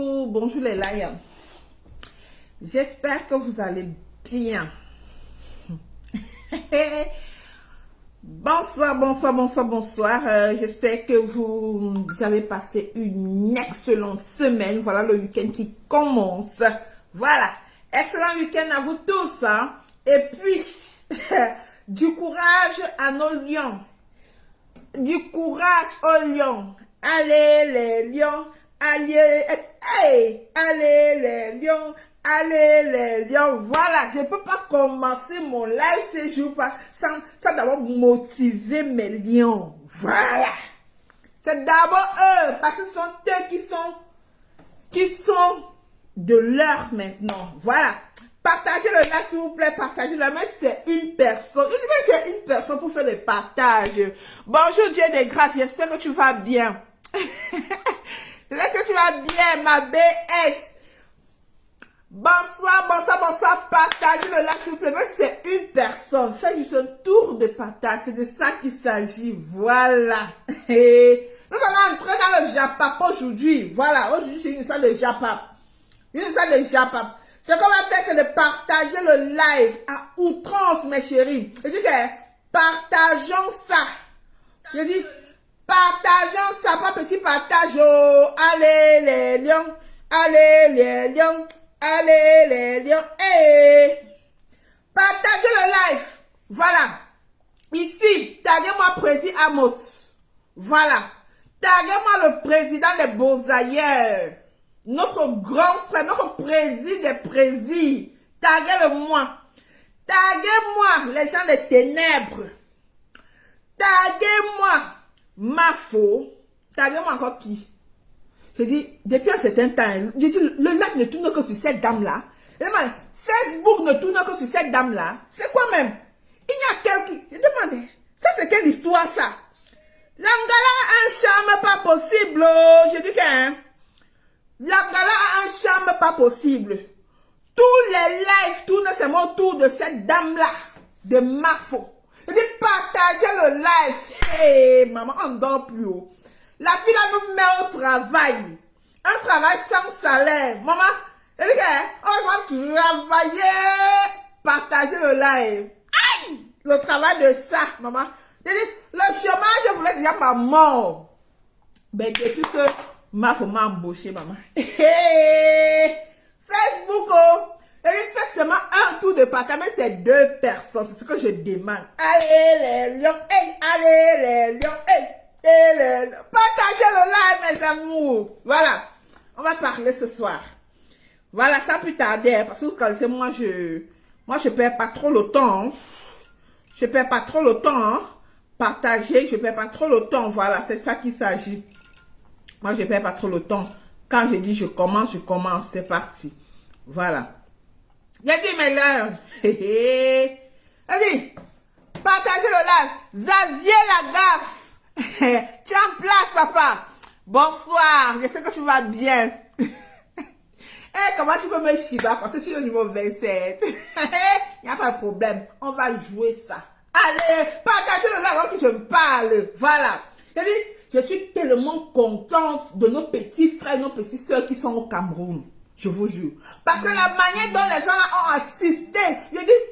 coucou, bonjour les lions. J'espère que vous allez bien. Bonsoir, bonsoir, bonsoir, bonsoir. J'espère que vous avez passé une excellente semaine. Voilà le week-end qui commence. Voilà, excellent week-end à vous tous. Hein? Et puis, du courage à nos lions. Du courage aux lions. Allez les lions. Allez, hey, allez les lions. Allez les lions, voilà, je ne peux pas commencer mon live ce jour sans d'abord motiver mes lions. Voilà. C'est d'abord eux, parce que ce sont eux qui sont de l'heure maintenant. Voilà. Partagez le live s'il vous plaît, partagez-le. Mais c'est une personne. Je dis que c'est une personne pour faire le partage. Bonjour Dieu des grâces, j'espère que tu vas bien. J'espère que tu vas bien, ma BS. Bonsoir, bonsoir, bonsoir, partagez le live s'il vous plaît, c'est une personne, faites juste un tour de partage, c'est de ça qu'il s'agit, voilà. Et nous allons entrer dans le Japap aujourd'hui, voilà, aujourd'hui c'est une histoire de Japap, une histoire de Japap. Ce qu'on va faire c'est de partager le live à outrance mes chéris, je dis que partageons ça, je dis partageons ça, pas petit partage, oh, allez les lions, allez les lions. Allez les lions, hey. Partagez le live, voilà, ici, taguez-moi président Amos, voilà, taguez-moi le président des Beaux-Ailleurs, notre grand frère, notre président des présidents, taguez-le-moi, taguez-moi les gens des ténèbres, taguez-moi Mafo, taguez-moi encore qui? Je dis, depuis un certain temps, je dis, le live ne tourne que sur cette dame-là. Facebook ne tourne que sur cette dame-là. C'est quoi même? Il y a quelqu'un... Je demandais, ça c'est quelle histoire ça? L'Angala a un charme pas possible. Je dis que... Hein, L'Angala a un charme pas possible. Tous les lives tournent seulement autour de cette dame-là. De Mafo. Je dis, partagez le live. Hé, maman, on dort plus haut. La fille là nous met au travail. Un travail sans salaire. Maman, elle dit on va travailler, partager le live. Aïe! Le travail de ça, maman. Elle dit, le chômage, je voulais déjà ma mort. Mais depuis que ma femme m'a embauché, maman. Facebook, oh. Elle dit, faites seulement un tour de partage, mais c'est 2 personnes. C'est ce que je demande. Allez les lions, hey, allez les lions, hey. Partagez le live, mes amours. Voilà. On va parler ce soir. Voilà, sans plus tarder. Parce que vous connaissez, moi, je perds pas trop le temps. Hein. Je perds pas trop le temps. Hein. Partager, je perds pas trop le temps. Voilà, c'est ça qu'il s'agit. Moi, je perds pas trop le temps. Quand je dis je commence. C'est parti. Voilà. J'ai dit, mes leurs. Allez, partagez le live. Xavier Lagaffe. Tu es en place, papa. Bonsoir, je sais que tu vas bien. Comment tu peux me chiba parce que je suis au niveau 27. Il n'y a pas de problème. On va jouer ça. Allez, partagez le live avant que je me parle. Voilà. Je suis tellement contente de nos petits frères, nos petites soeurs qui sont au Cameroun. Je vous jure. Parce que la manière dont les gens là ont assisté, je dis,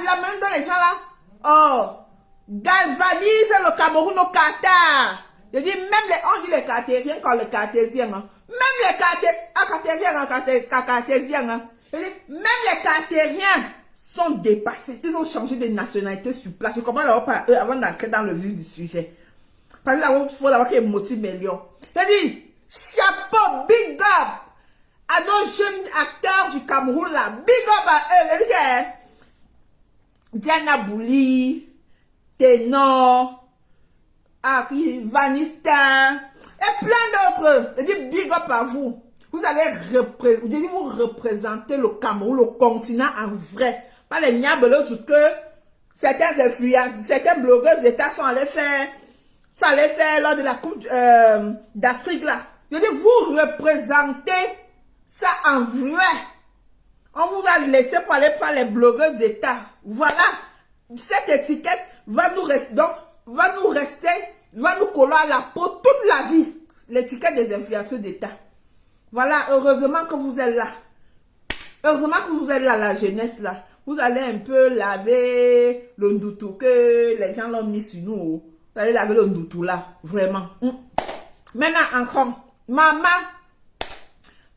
la manière dont les gens là, oh, galvanise le Cameroun au Qatar. Je dis même on dit les cartésiens quand les cartésiens. Hein. Même les cartésiens. Hein. Je dis même les cartésiens sont dépassés. Ils ont changé de nationalité sur place. Je commence d'abord par eux avant d'entrer dans le vif du sujet. Parce que là, il faut d'abord qu'ils motivent mes lions. Je dis chapeau, big up à nos jeunes acteurs du Cameroun là. Big up à eux. Je dis Diana Bouli. Ténor, Vanista, et plein d'autres. Je dis big up à vous. Vous représentez le Cameroun, le continent en vrai. Pas les niabelos que certains influenceurs, certains blogueurs d'État sont allés faire lors de la Coupe d'Afrique là. Je dis vous représentez ça en vrai. On vous a laissé pour aller prendre les blogueurs d'État. Voilà. Cette étiquette va nous rester, va nous coller à la peau toute la vie. L'étiquette des influenceurs d'État. Voilà, heureusement que vous êtes là. Heureusement que vous êtes là, la jeunesse là. Vous allez un peu laver le ndoutou que les gens l'ont mis sur nous. Vous allez laver le ndoutou là, vraiment. Maintenant, encore, maman,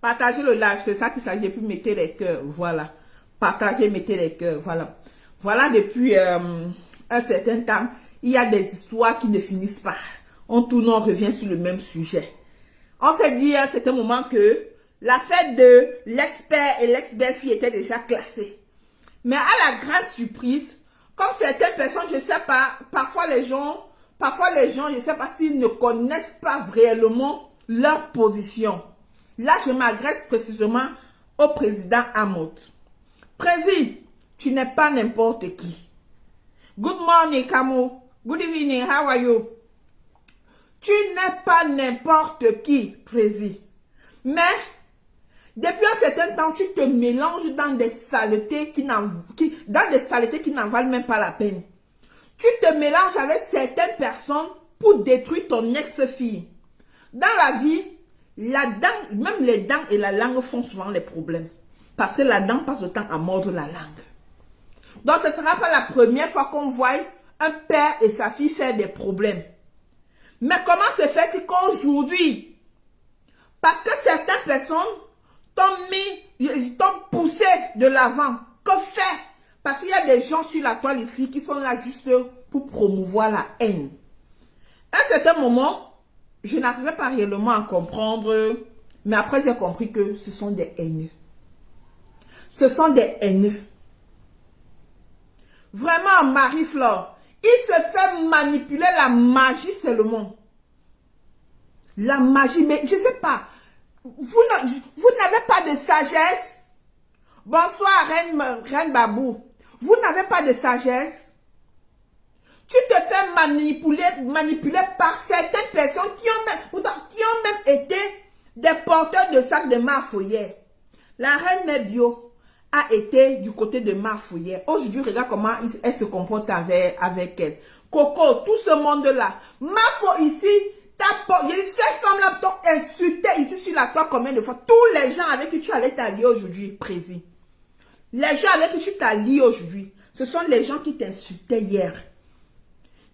partagez le live, c'est ça qu'il s'agit. Puis mettez les cœurs, voilà. Partagez, mettez les cœurs, voilà. Voilà, depuis un certain temps, il y a des histoires qui ne finissent pas. On tourne, on revient sur le même sujet. On s'est dit à un certain moment que la fête de l'ex-père et l'ex-belle-fille était déjà classée. Mais à la grande surprise, comme certaines personnes, je ne sais pas, parfois les gens, je ne sais pas s'ils ne connaissent pas réellement leur position. Là, je m'adresse précisément au président Amot. Président, tu n'es pas n'importe qui. Good morning, Kamo. Good evening, how are you? Tu n'es pas n'importe qui, président. Mais, depuis un certain temps, tu te mélanges dans des saletés qui n'en valent même pas la peine. Tu te mélanges avec certaines personnes pour détruire ton ex-fille. Dans la vie, la dent, même les dents et la langue font souvent les problèmes. Parce que la dent passe le temps à mordre la langue. Donc, ce ne sera pas la première fois qu'on voit un père et sa fille faire des problèmes. Mais comment se fait-il qu'aujourd'hui, parce que certaines personnes t'ont poussé de l'avant, que faire? Parce qu'il y a des gens sur la toile ici qui sont là juste pour promouvoir la haine. À un certain moment, je n'arrivais pas réellement à comprendre, mais après j'ai compris que ce sont des haineux. Ce sont des haineux. Vraiment, Marie-Flore, il se fait manipuler la magie seulement. La magie, mais je ne sais pas. Vous n'avez pas de sagesse. Bonsoir, Reine Babou. Vous n'avez pas de sagesse. Tu te fais manipuler par certaines personnes qui ont même été des porteurs de sacs de marfouillère. La Reine Mébio a été du côté de marfouillère. Aujourd'hui, regarde comment elle se comporte avec elle. Coco, tout ce monde-là. Marfo ici, cette femme-là t'ont insulté ici sur la toile combien de fois? Tous les gens avec qui tu allais t'allier aujourd'hui, président. Les gens avec qui tu t'allies aujourd'hui, ce sont les gens qui t'insultaient hier.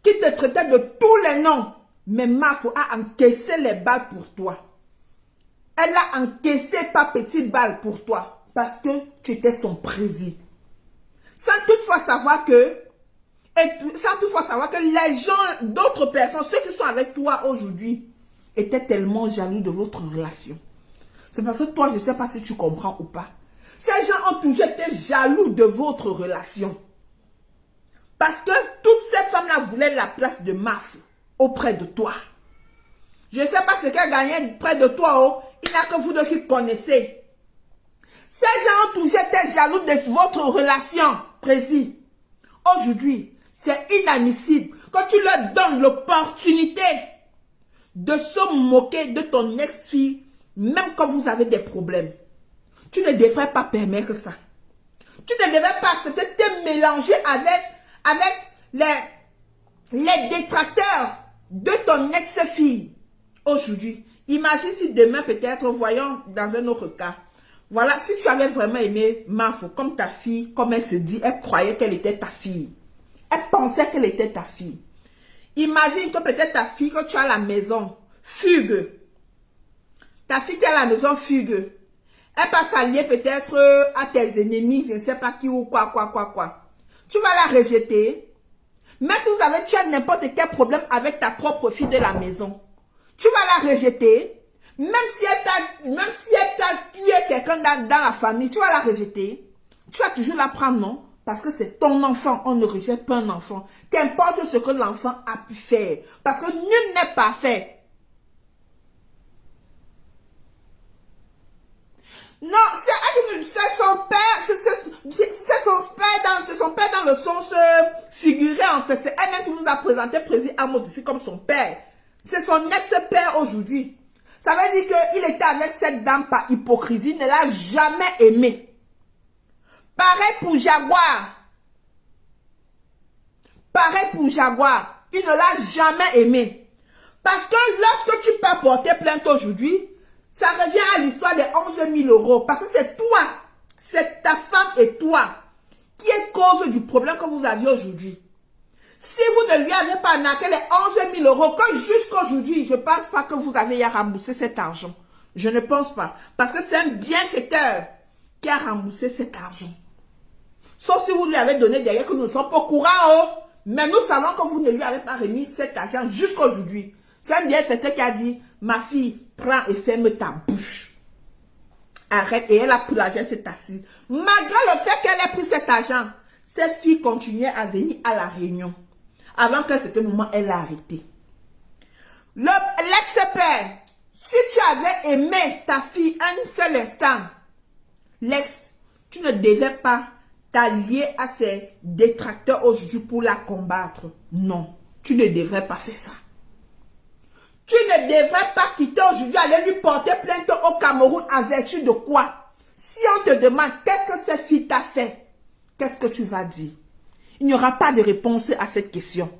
Qui te traitaient de tous les noms. Mais Marfo a encaissé les balles pour toi. Elle a encaissé pas petite balle pour toi. Parce que tu étais son président. Sans toutefois savoir que les gens, d'autres personnes, ceux qui sont avec toi aujourd'hui, étaient tellement jaloux de votre relation. C'est parce que toi, je ne sais pas si tu comprends ou pas. Ces gens ont toujours été jaloux de votre relation. Parce que toutes ces femmes-là voulaient la place de Maf auprès de toi. Je ne sais pas ce qu'elle gagnait près de toi. Oh. Il n'y a que vous deux qui connaissez. Ces gens ont toujours été jaloux de votre relation, précis. Aujourd'hui, c'est inadmissible. Quand tu leur donnes l'opportunité de se moquer de ton ex-fille, même quand vous avez des problèmes, tu ne devrais pas permettre ça. Tu ne devrais pas te mélanger avec les détracteurs de ton ex-fille. Aujourd'hui, imagine si demain peut-être, voyons dans un autre cas, voilà, si tu avais vraiment aimé Marfo, comme ta fille, comme elle se dit, elle croyait qu'elle était ta fille. Elle pensait qu'elle était ta fille. Imagine que peut-être ta fille, quand tu as à la maison, fugue. Ta fille qui est à la maison, fugue. Elle va s'allier peut-être à tes ennemis, je ne sais pas qui ou quoi. Tu vas la rejeter. Même si tu as n'importe quel problème avec ta propre fille de la maison, tu vas la rejeter. Même si elle t'a tué quelqu'un dans la famille, tu vas la rejeter. Tu vas toujours la prendre, non? Parce que c'est ton enfant. On ne rejette pas un enfant. Qu'importe ce que l'enfant a pu faire. Parce que nul n'est parfait. Non, c'est son père. C'est son père dans le sens figuré, en fait. C'est elle-même qui nous a présenté président Amod ici comme son père. C'est son ex-père aujourd'hui. Ça veut dire qu'il était avec cette dame par hypocrisie, ne l'a jamais aimé. Pareil pour Jaguar. Il ne l'a jamais aimé. Parce que lorsque tu peux porter plainte aujourd'hui, Ça revient à l'histoire des 11 000 euros. Parce que c'est toi, c'est ta femme et toi qui est cause du problème que vous aviez aujourd'hui. Si vous ne lui avez pas arnaqué les 11 000 euros, que jusqu'à aujourd'hui, je ne pense pas que vous avez à rembourser cet argent. Je ne pense pas. Parce que c'est un bienfaiteur qui a remboursé cet argent. Sauf si vous lui avez donné derrière que nous ne sommes pas au courant. Oh. Mais nous savons que vous ne lui avez pas remis cet argent jusqu'à aujourd'hui. C'est un bienfaiteur qui a dit, ma fille, prends et ferme ta bouche. Arrête. Et elle a pris l'argent, s'est assise. Malgré le fait qu'elle ait pris cet argent, cette fille continuait à venir à la réunion. Avant qu'à ce moment, elle a arrêté. L'ex-père, si tu avais aimé ta fille un seul instant, tu ne devais pas t'allier à ces détracteurs aujourd'hui pour la combattre. Non, tu ne devrais pas faire ça. Tu ne devrais pas quitter aujourd'hui, aller lui porter plainte au Cameroun en vertu de quoi? Si on te demande qu'est-ce que cette fille t'a fait, qu'est-ce que tu vas dire? Il n'y aura pas de réponse à cette question.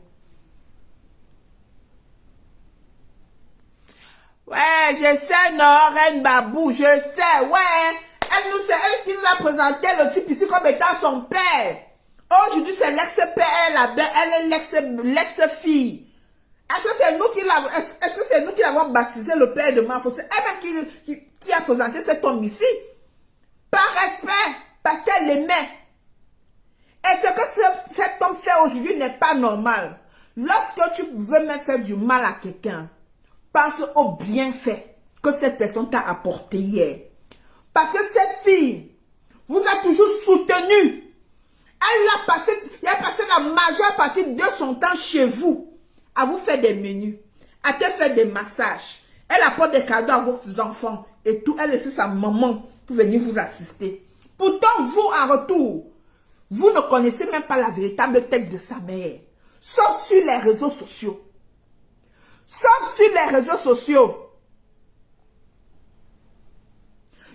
Ouais, je sais, non, Reine Babou, je sais, ouais. Elle qui nous a présenté le type ici comme étant son père. Aujourd'hui, c'est l'ex-père, elle est l'ex-fille. Est-ce que c'est nous qui l'avons baptisé le père de Mafo? C'est elle-même qui a présenté cet homme ici. Par respect, parce qu'elle l'aimait. Et ce que cet homme fait aujourd'hui n'est pas normal. Lorsque tu veux même faire du mal à quelqu'un, pense au bienfait que cette personne t'a apporté hier. Parce que cette fille vous a toujours soutenu. Elle a passé la majeure partie de son temps chez vous, à vous faire des menus, à te faire des massages. Elle apporte des cadeaux à vos enfants et tout. Elle laisse sa maman pour venir vous assister. Pourtant, vous, en retour, vous ne connaissez même pas la véritable tête de sa mère. Sauf sur les réseaux sociaux. Sauf sur les réseaux sociaux.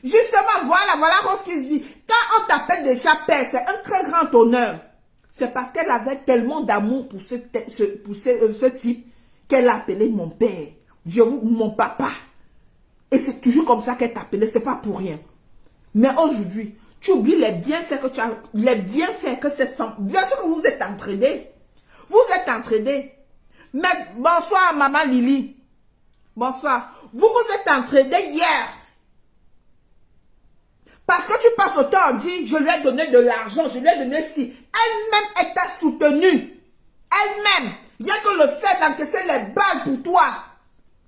Justement, voilà ce qu'il se dit. Quand on t'appelle déjà père, c'est un très grand honneur. C'est parce qu'elle avait tellement d'amour pour ce type qu'elle a appelé mon père. Mon papa. Et c'est toujours comme ça qu'elle t'appelait, c'est pas pour rien. Mais aujourd'hui, tu oublies les bienfaits que tu as, les bienfaits que cette femme, bien sûr que vous êtes entraînés. Vous êtes entraînés. Mais bonsoir, maman Lily. Bonsoir. Vous êtes entraînés hier. Parce que tu passes autant à dire, je lui ai donné de l'argent, je lui ai donné ci. Elle-même, elle t'a soutenu. Elle-même. Rien que le fait d'encaisser les balles pour toi,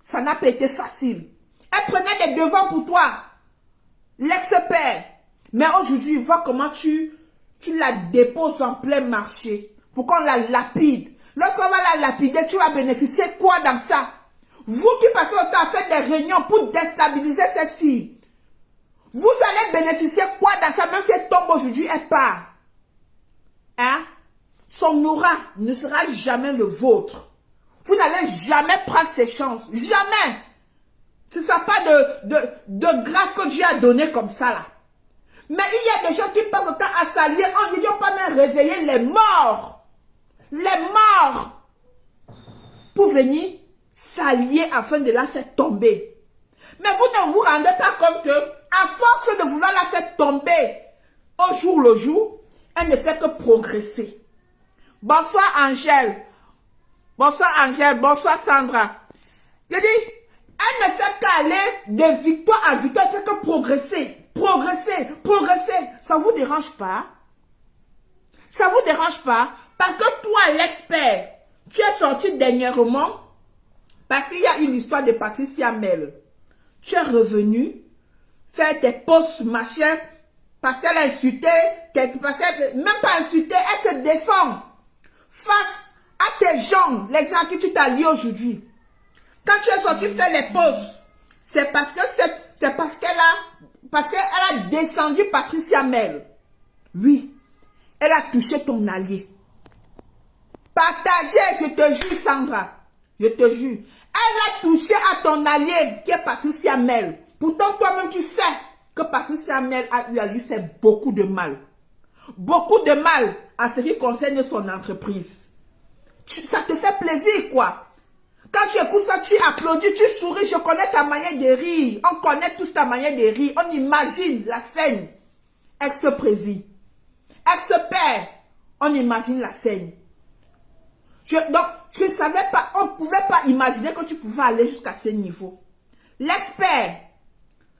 ça n'a pas été facile. Elle prenait des devants pour toi. L'ex-père. Mais aujourd'hui, vois comment tu la déposes en plein marché. Pour qu'on la lapide. Lorsqu'on va la lapider, tu vas bénéficier quoi dans ça? Vous qui passez autant à faire des réunions pour déstabiliser cette fille. Vous allez bénéficier quoi dans ça, même si elle tombe aujourd'hui, elle part. Hein? Son aura ne sera jamais le vôtre. Vous n'allez jamais prendre ses chances. Jamais. Ce ne sera pas de grâce que Dieu a donné comme ça là. Mais il y a des gens qui passent autant à s'allier. On dit, on peut même réveiller les morts. Les morts. Pour venir s'allier afin de la faire tomber. Mais vous ne vous rendez pas compte que, à force de vouloir la faire tomber au jour le jour, elle ne fait que progresser. Bonsoir Angèle. Bonsoir Angèle. Bonsoir Sandra. Je dis, elle ne fait qu'aller de victoire en victoire, elle ne fait que progresser. Progresser, progresser. Ça ne vous dérange pas? Ça ne vous dérange pas? Parce que toi, l'expert, tu es sorti dernièrement parce qu'il y a une histoire de Patricia Mel. Tu es revenu faire tes posts, machin, parce qu'elle a insulté, parce qu'elle même pas insulté, elle se défend face à tes gens, les gens qui tu t'as liés aujourd'hui. Quand tu es sorti faire les posts, c'est parce qu'elle a descendu Patricia Mel. Oui, elle a touché ton allié. Partagez, je te jure Sandra, je te jure. Elle a touché à ton allié qui est Patricia Mel. Pourtant, toi-même, tu sais que Patricia Mel a eu à lui faire beaucoup de mal. Beaucoup de mal en ce qui concerne son entreprise. Ça te fait plaisir, quoi. Quand tu écoutes ça, tu applaudis, tu souris. Je connais ta manière de rire. On connaît tous ta manière de rire. On imagine la scène. Ex-président. Ex-père. On imagine la scène. Donc, je ne savais pas, on ne pouvait pas imaginer que tu pouvais aller jusqu'à ce niveau. L'expert,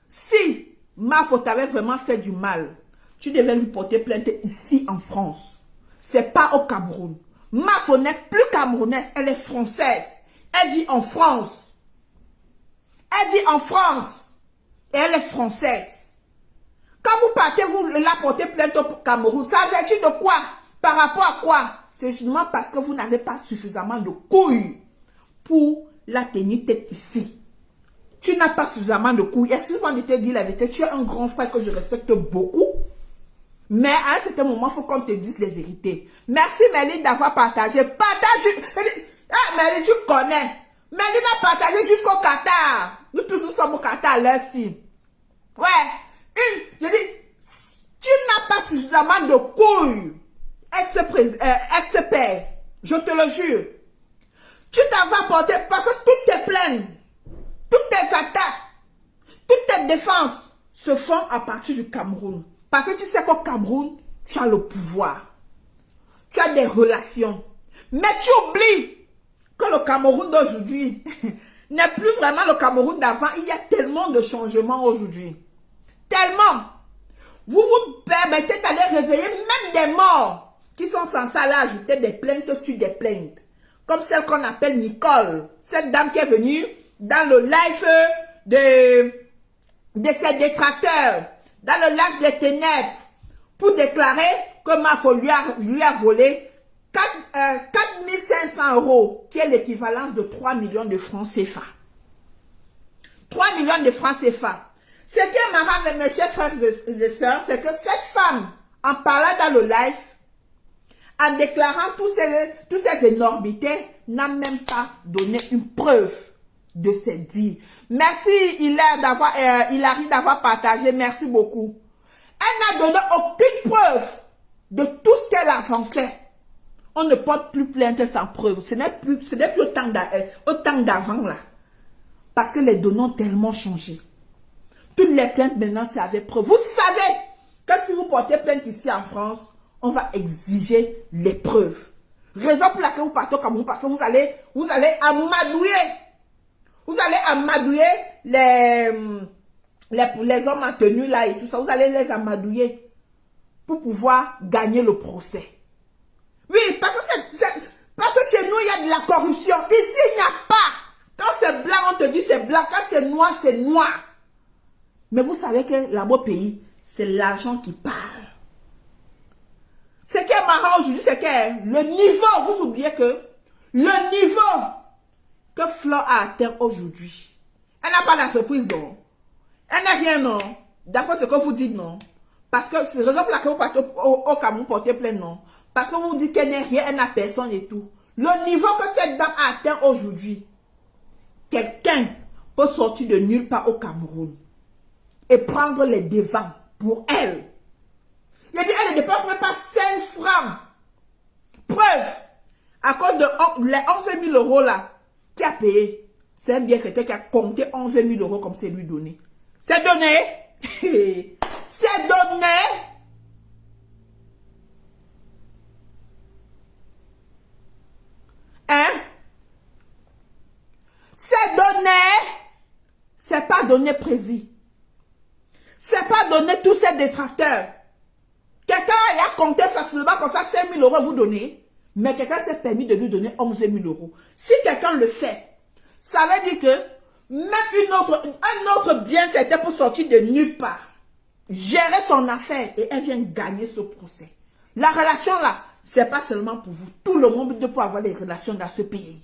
si Mafo t'avait vraiment fait du mal, tu devais lui porter plainte ici en France. C'est pas au Cameroun. Mafo n'est plus camerounaise, elle est française. Elle vit en France. Elle vit en France. Et elle est française. Quand vous partez, vous la portez plainte au Cameroun. Ça vertu de quoi? Par rapport à quoi? C'est justement parce que vous n'avez pas suffisamment de couilles pour la tenir tête ici. Tu n'as pas suffisamment de couilles. Excuse-moi de te dire la vérité. Tu es un grand frère que je respecte beaucoup. Mais à un certain moment, il faut qu'on te dise les vérités. Merci Méline d'avoir partagé. Partage. Méline, tu connais. Méline a partagé jusqu'au Qatar. Nous tous nous sommes au Qatar là-ci. Ouais. Je dis, tu n'as pas suffisamment de couilles. Ex-père. Je te le jure. Tu t'en vas porter parce que toutes tes plaintes, toutes tes attaques, toutes tes défenses se font à partir du Cameroun. Parce que tu sais qu'au Cameroun, tu as le pouvoir. Tu as des relations. Mais tu oublies que le Cameroun d'aujourd'hui n'est plus vraiment le Cameroun d'avant. Il y a tellement de changements aujourd'hui. Tellement. Vous vous permettez d'aller réveiller même des morts qui sont censés aller ajouter des plaintes sur des plaintes. Comme celle qu'on appelle Nicole. Cette dame qui est venue dans le live de ses détracteurs. Dans le live des ténèbres. Pour déclarer que Mafo lui a volé 4 500 €. Qui est l'équivalent de 3 millions de francs CFA. 3 millions de francs CFA. Ce qui est marrant, mes chers frères et sœurs, c'est que cette femme, en parlant dans le live, en déclarant tous ces énormités, n'a même pas donné une preuve de ses dires. Merci Hilary d'avoir partagé, merci beaucoup. Elle n'a donné aucune preuve de tout ce qu'elle avançait. On ne porte plus plainte sans preuve. Ce n'est plus autant d'avant là. Parce que les données ont tellement changé. Toutes les plaintes maintenant, c'est avec preuve. Vous savez que si vous portez plainte ici en France, on va exiger les preuves. Raison pour laquelle vous partez au Cameroun, parce que vous allez amadouiller. Vous allez amadouiller les hommes en tenue là et tout ça. Vous allez les amadouiller pour pouvoir gagner le procès. Oui, parce que chez nous, il y a de la corruption. Ici, il n'y a pas. Quand c'est blanc, on te dit c'est blanc. Quand c'est noir, c'est noir. Mais vous savez que là-bas au pays, c'est l'argent qui parle. Ce qui est marrant aujourd'hui, c'est que le niveau, vous oubliez que le niveau que Fleur a atteint aujourd'hui, elle n'a pas d'entreprise, non. Elle n'a rien, non. D'après ce que vous dites, non. Parce que c'est raison pour laquelle vous partez au Cameroun porter plainte, non. Parce que vous dites qu'elle n'est rien, elle n'a personne et tout. Le niveau que cette dame a atteint aujourd'hui, quelqu'un peut sortir de nulle part au Cameroun et prendre les devants pour elle. Il a dit, elle ne dépense même pas 5 francs. Preuve, à cause de les 11 000 € là, qui a payé. C'est un bienfaiteur qui a compté 11 000 € comme c'est lui donné. C'est donné. C'est donné. Hein? C'est donné. C'est pas donné précis. C'est pas donné tous ces détracteurs. Quelqu'un a compté facilement comme ça 5 000 € vous donnez, mais quelqu'un s'est permis de lui donner 11 000 €. Si quelqu'un le fait, ça veut dire que même un autre bienfaiteur pour sortir de nulle part, gérer son affaire et elle vient gagner ce procès. La relation là, c'est pas seulement pour vous. Tout le monde doit avoir des relations dans ce pays.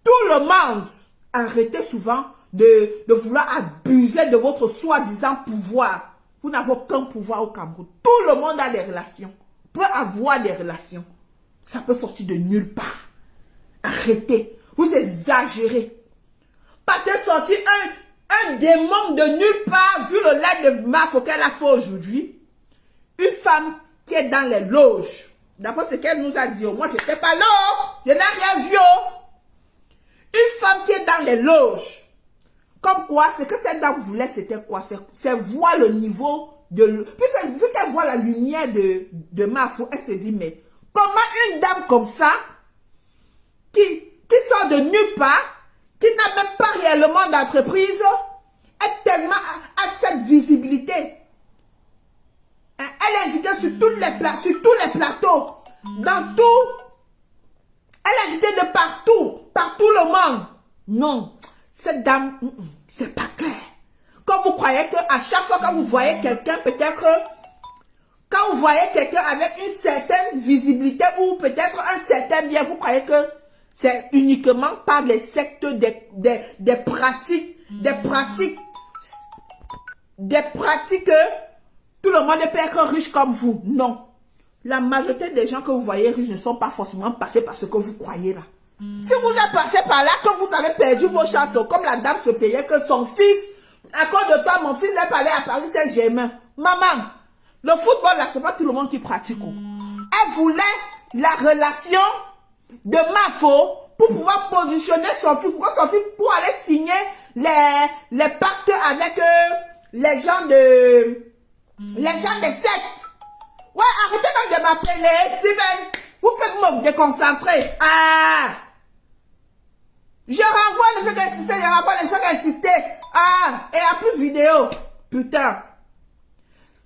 Tout le monde, arrêtez souvent de vouloir abuser de votre soi-disant pouvoir. Vous n'avez aucun pouvoir au Cameroun. Tout le monde a des relations. Peut avoir des relations. Ça peut sortir de nulle part. Arrêtez. Vous exagérez. Partez sortir un démon de nulle part, vu le live de Mafo qu'elle a fait aujourd'hui. Une femme qui est dans les loges. D'après ce qu'elle nous a dit, moi je n'étais pas là. Je n'ai rien vu. Une femme qui est dans les loges. Comme quoi, ce que cette dame voulait, c'était quoi? C'est voir le niveau de... Puis vu qu'elle voit la lumière de Mafo, elle se dit, mais comment une dame comme ça, qui sort de nulle part, qui n'a même pas réellement d'entreprise, est tellement à cette visibilité. Elle est invitée sur tous les plateaux, dans tout. Elle est invitée de partout, par tout le monde. Non, cette dame, c'est pas clair. Quand vous croyez qu'à chaque fois que vous voyez quelqu'un, peut-être, quand vous voyez quelqu'un avec une certaine visibilité ou peut-être un certain bien, vous croyez que c'est uniquement par les sectes des pratiques, tout le monde peut être riche comme vous. Non. La majorité des gens que vous voyez riches ne sont pas forcément passés par ce que vous croyez là. Si vous êtes passé par là, quand vous avez perdu vos chances, comme la dame se plaignait que son fils, à cause de toi, mon fils n'est pas allé à Paris Saint-Germain. Maman, le football là, c'est pas tout le monde qui pratique. Elle voulait la relation de Mafo pour pouvoir positionner son fils, pour aller signer les pactes avec les gens des sectes. Ouais, arrêtez même de m'appeler, Steven. Vous faites me déconcentrer. Ah! Je renvoie, ne fais qu'insister, je renvoie, ne fais qu'insister. Ah! Et à plus vidéo. Putain.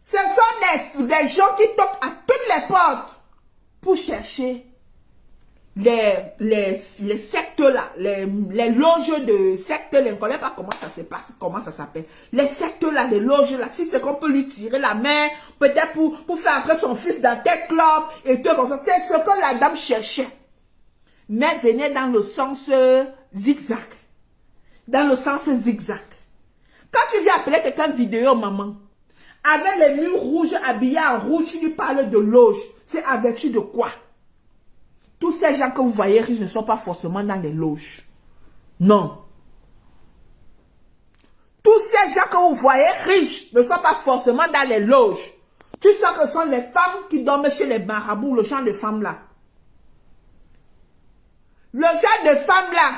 Ce sont des gens qui toquent à toutes les portes pour chercher les sectes là, les loges de sectes, je ne connais pas comment ça se passe, comment ça s'appelle. Les sectes là, les loges là, si c'est qu'on peut lui tirer la main, peut-être pour faire entrer son fils dans tel club et tout comme ça. C'est ce que la dame cherchait. Mais venait dans le sens zigzag. Dans le sens zigzag. Quand tu viens appeler quelqu'un vidéo, maman, avec les murs rouges habillés en rouge, tu lui parles de loge. C'est à vertu de quoi? Tous ces gens que vous voyez riches ne sont pas forcément dans les loges. Non. Tous ces gens que vous voyez riches ne sont pas forcément dans les loges. Tu sens que ce sont les femmes qui dorment chez les marabouts, le genre de femmes là. Le genre de femmes là.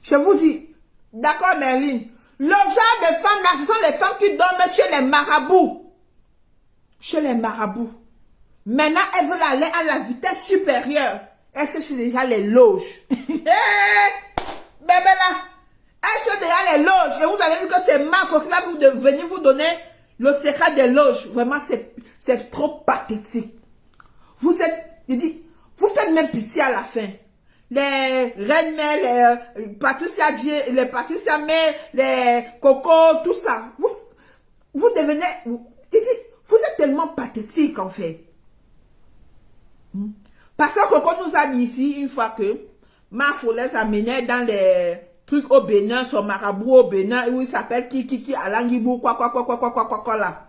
Je vous dis, d'accord Merlin, le genre de femmes là, ce sont les femmes qui dorment chez les marabouts. Chez les marabouts. Maintenant, elles veulent aller à la vitesse supérieure. Elles cherchent déjà les loges. Bébé là, elles cherchent déjà les loges. Et vous avez vu que c'est Mafo qui va venir vous donner le secret des loges. Vraiment, c'est trop pathétique. Vous êtes, je dis, vous faites même pitié à la fin. Les Reines Mères, les Patricia May, les Coco, tout ça. Vous devenez, je dis, vous êtes tellement pathétique en fait. Parce que Coco nous a dit ici une fois que Mafo les amenait dans les trucs au Bénin, son marabout au Bénin, où il s'appelle Kiki, Alangibou, quoi là.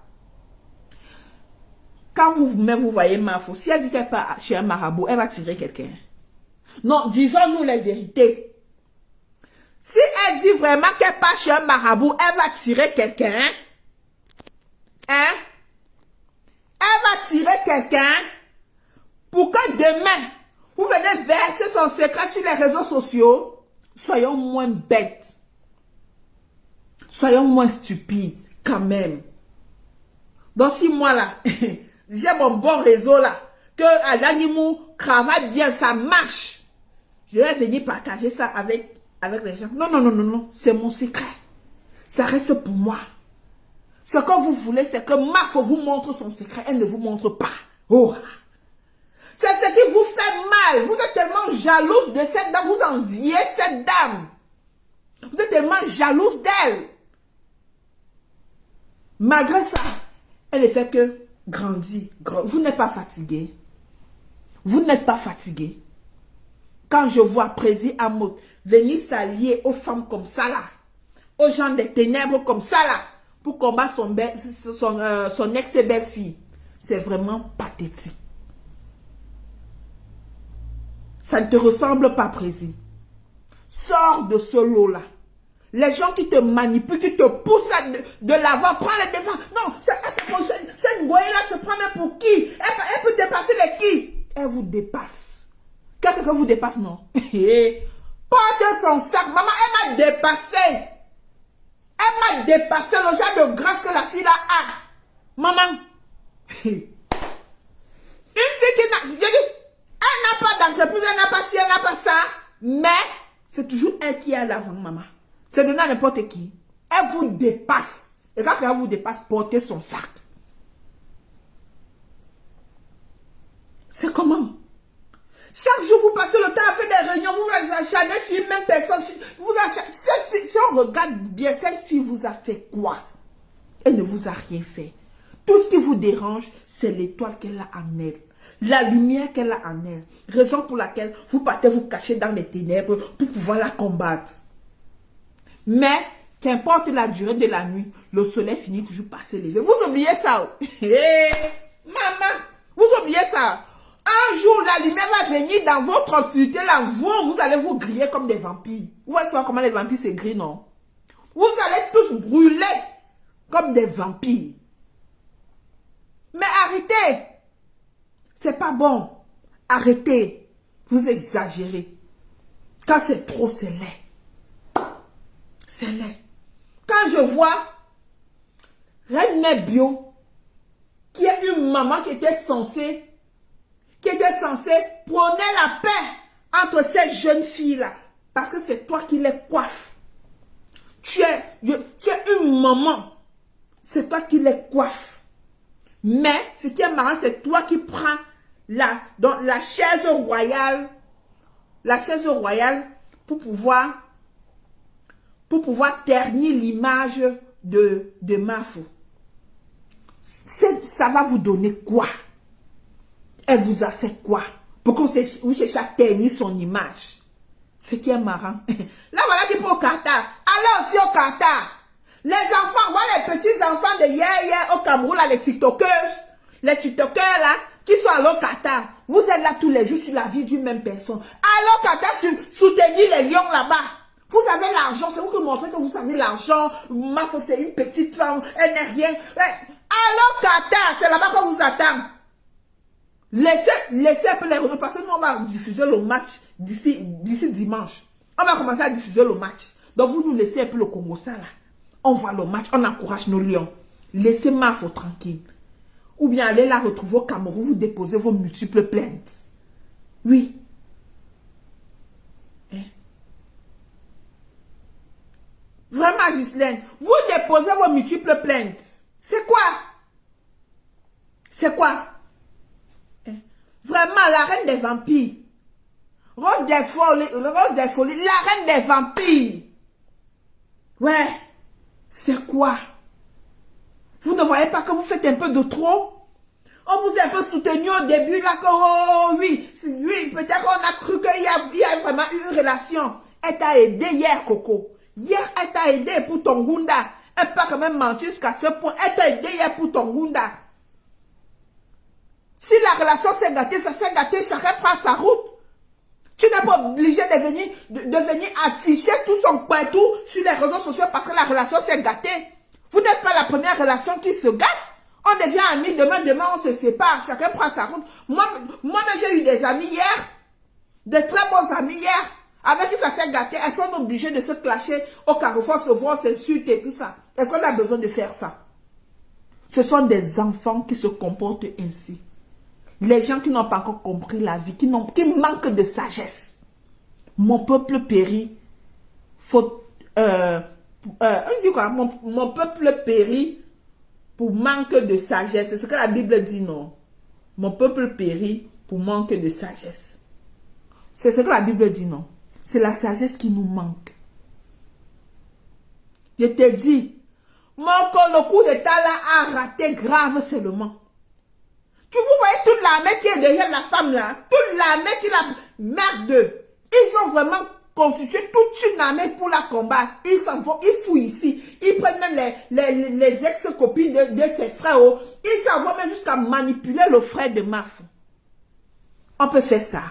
Quand vous voyez Mafo, si elle dit qu'elle part chez un marabout, elle va tirer quelqu'un. Non, disons-nous la vérité. Si elle dit vraiment qu'elle part chez un marabout, elle va tirer quelqu'un. Hein? Elle va tirer quelqu'un pour que demain, vous venez verser son secret sur les réseaux sociaux. Soyons moins bêtes. Soyons moins stupides, quand même. Dans 6 mois là, j'ai mon bon réseau là, que à l'animou cravate bien, ça marche. Je vais venir partager ça avec les gens. Non, c'est mon secret. Ça reste pour moi. Ce que vous voulez, c'est que Mafo vous montre son secret, elle ne vous montre pas. Oh! C'est ce qui vous fait mal. Vous êtes tellement jalouse de cette dame, vous enviez cette dame. Vous êtes tellement jalouse d'elle. Malgré ça, elle ne fait que grandir. Vous n'êtes pas fatigué. Vous n'êtes pas fatigué. Quand je vois Prési Amot venir s'allier aux femmes comme ça là, aux gens des ténèbres comme ça là, pour combattre son ex-belle-fille, c'est vraiment pathétique. Ça ne te ressemble pas, Prési. Sors de ce lot-là. Les gens qui te manipulent, qui te poussent de l'avant, prends les devants. Non, cette Ngoye-là se prend même pour qui? Elle peut dépasser les qui? Elle vous dépasse. Quel que que vous dépasse, non? Porte son sac. Maman, elle m'a dépassé. Elle m'a dépassé le genre de grâce que la fille là a. Maman. Une fille qui n'a... Je dis, elle n'a pas d'entreprise, elle n'a pas ci, elle n'a pas ça. Mais, c'est toujours elle qui est à l'avant, maman. C'est donné à n'importe qui. Elle vous dépasse. Et quand elle vous dépasse, portez son sac. C'est comment? Chaque jour, vous passez le temps à faire des réunions, vous acharnez sur une même personne. Vous acharnez, si on regarde bien, cette fille vous a fait quoi? Elle ne vous a rien fait. Tout ce qui vous dérange, c'est l'étoile qu'elle a en elle. La lumière qu'elle a en elle. Raison pour laquelle vous partez vous cacher dans les ténèbres pour pouvoir la combattre. Mais, qu'importe la durée de la nuit, le soleil finit toujours par se lever. Vous oubliez ça? Maman, vous oubliez ça? Un jour, la lumière va venir dans votre obscurité, là, vous allez vous griller comme des vampires. Vous voyez comment les vampires se grillent, non? Vous allez tous brûler comme des vampires. Mais arrêtez. C'est pas bon. Arrêtez. Vous exagérez. Quand c'est trop, c'est laid. C'est laid. Quand je vois Reine Mère Bio, qui est une maman qui était censée prôner la paix entre ces jeunes filles-là. Parce que c'est toi qui les coiffes. Tu es une maman. C'est toi qui les coiffes. Mais, ce qui est marrant, c'est toi qui prends la chaise royale. La chaise royale pour pouvoir ternir l'image de Mafo. Ça va vous donner quoi? Elle vous a fait quoi? Pour que vous cherchiez à ternir son image. Ce qui est marrant. Là, voilà qui pour au Qatar. Allez aussi au Qatar. Les enfants, voilà les petits enfants de hier au Cameroun, là, les tiktokers là, qui sont allés au Qatar. Vous êtes là tous les jours sur la vie d'une même personne. Allez au Qatar, soutenir les lions là-bas. Vous avez l'argent, c'est vous qui montrez que vous avez l'argent. Mafo, c'est une petite femme, elle n'est rien. Allez au Qatar, c'est là-bas qu'on vous attend. Laissez un peu les réseaux, parce que nous, on va diffuser le match d'ici dimanche. On va commencer à diffuser le match. Donc, vous nous laissez un peu le Congo, ça là. On voit le match, on encourage nos lions. Laissez Mafo tranquille. Ou bien allez la retrouver au Cameroun, vous déposez vos multiples plaintes. Oui. Vraiment, Ghislaine, vous déposez vos multiples plaintes. C'est quoi? C'est quoi? Vraiment, la reine des vampires. Rose des folies, la reine des vampires. Ouais. C'est quoi? Vous ne voyez pas que vous faites un peu de trop? On vous a un peu soutenu au début, là, que, oh oui, peut-être qu'on a cru qu'il y a vraiment eu une relation. Elle t'a aidé hier, Coco. Hier, elle t'a aidé pour ton Gunda. Elle peut quand même mentir jusqu'à ce point. Elle t'a aidé hier pour ton Gunda. Si la relation s'est gâtée, ça s'est gâté, chacun prend sa route. Tu n'es pas obligé de venir afficher tout son partout sur les réseaux sociaux parce que la relation s'est gâtée. Vous n'êtes pas la première relation qui se gâte. On devient amis, demain on se sépare, chacun prend sa route. Moi-même j'ai eu des amis hier, de très bons amis hier, avec qui ça s'est gâté. Elles sont obligées de se clasher au carrefour, se voir, s'insulter, tout ça. Est-ce qu'on a besoin de faire ça? Ce sont des enfants qui se comportent ainsi. Les gens qui n'ont pas encore compris la vie, qui manquent de sagesse. Mon peuple périt. Mon peuple périt pour manque de sagesse. C'est ce que la Bible dit, non? Mon peuple périt pour manque de sagesse. C'est ce que la Bible dit, non? C'est la sagesse qui nous manque. Je te dis, le coup d'état là a raté grave seulement. Tu vous voyez toute l'armée qui est derrière la femme là, toute l'armée qui la merde. Ils ont vraiment constitué toute une armée pour la combattre. Ils s'en vont, ils fouillent ici. Ils prennent même les ex-copines de ses frères. Ils s'en vont même jusqu'à manipuler le frère de Mafo. On peut faire ça.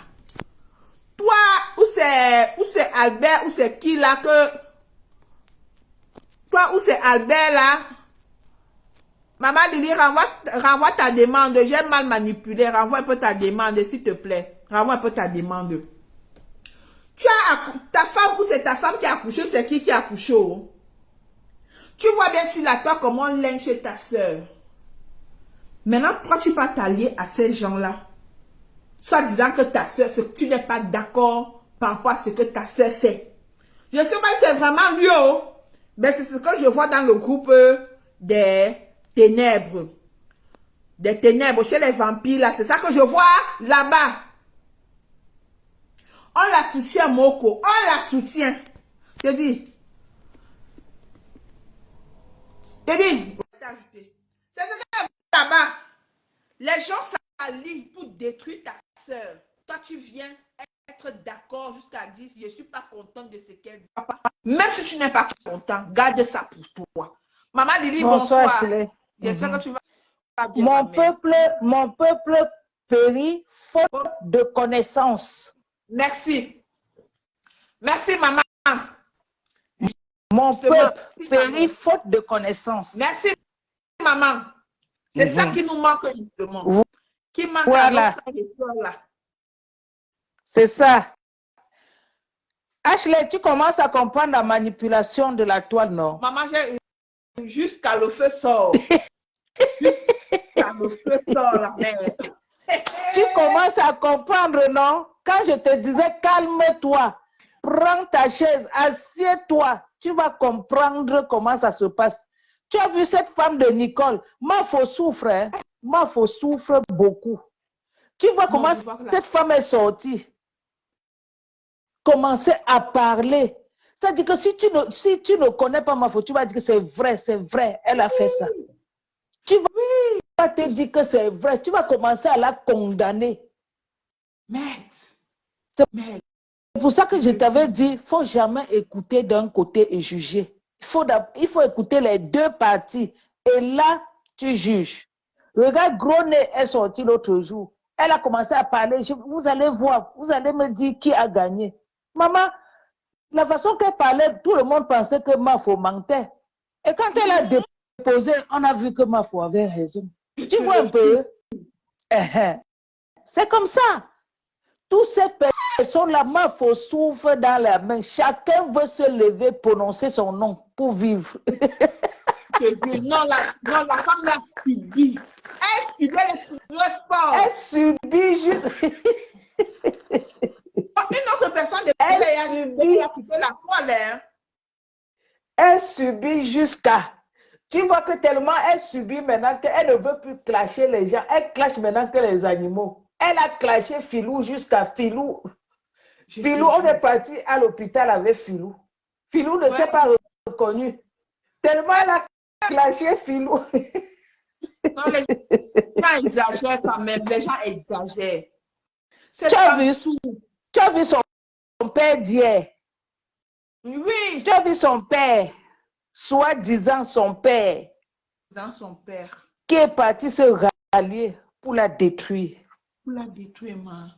Toi, ou c'est Albert, ou c'est qui là que... Toi, ou c'est Albert là... Maman Lily, renvoie ta demande. J'ai mal manipulé. Renvoie un peu ta demande, s'il te plaît. Renvoie un peu ta demande. Ta femme ou c'est ta femme qui a accouché, c'est qui a accouché? Tu vois bien sur la toile comment on lynche ta soeur. Maintenant, pourquoi tu vas t'allier à ces gens-là? Soit disant que ta soeur, tu n'es pas d'accord par rapport à ce que ta soeur fait. Je ne sais pas si c'est vraiment lui, mais c'est ce que je vois dans le groupe des ténèbres. Des ténèbres chez les vampires, là. C'est ça que je vois là-bas. On la soutient, Moko. On la soutient. Je dis. C'est ce que là-bas. Les gens s'allient pour détruire ta soeur. Toi, tu viens être d'accord jusqu'à dire, je ne suis pas contente de ce qu'elle dit. Même si tu n'es pas content, garde ça pour toi. Maman Lily, bonsoir. J'espère que tu vas bien. Mon peuple périt faute de connaissance. Merci. Merci, maman. Mon peuple périt faute de connaissance. Merci, maman. C'est ça qui nous manque justement. Qui manque voilà. à nos frères et sœurs là. C'est ça. Ashley, tu commences à comprendre la manipulation de la toile, non? Maman, jusqu'à le feu sort. Jusqu'à le feu sort, la mère. Tu commences à comprendre, non? Quand je te disais, calme-toi, prends ta chaise, assieds-toi, tu vas comprendre comment ça se passe. Tu as vu cette femme de Nicole, Mafo souffre, hein? Mafo souffre beaucoup. Tu vois comment cette femme est sortie. Commencer à parler. C'est-à-dire que si tu ne connais pas Mafo, tu vas dire que c'est vrai, elle a fait ça. Tu vas te dire que c'est vrai, tu vas commencer à la condamner. C'est pour ça que je t'avais dit, il ne faut jamais écouter d'un côté et juger. Il faut écouter les deux parties. Et là, tu juges. Regarde, Gros-Nez est sorti l'autre jour. Elle a commencé à parler. Vous allez voir, vous allez me dire qui a gagné. Maman, la façon qu'elle parlait, tout le monde pensait que Mafo mentait. Et quand elle a déposé, on a vu que Mafo avait raison. Tu vois un peu? C'est comme ça. Toutes ces personnes-là, Mafo souffre dans la main. Chacun veut se lever, prononcer son nom pour vivre. Non, la femme l'a subi. Elle subit le sport. Elle subit juste. Une autre personne de a quitté la toile. Elle subit jusqu'à. Tu vois que tellement elle subit maintenant qu'elle ne veut plus clasher les gens. Elle clash maintenant que les animaux. Elle a clashé Filou jusqu'à Filou. Filou, on est parti à l'hôpital avec Filou. Filou ne s'est pas reconnu. Tellement elle a clashé Filou. Non, les gens exagèrent quand même. Les gens exagèrent. Tu as vu son père d'hier? Oui. Tu as vu son père, soi-disant son père, qui est parti se rallier pour la détruire. Pour la détruire, maman.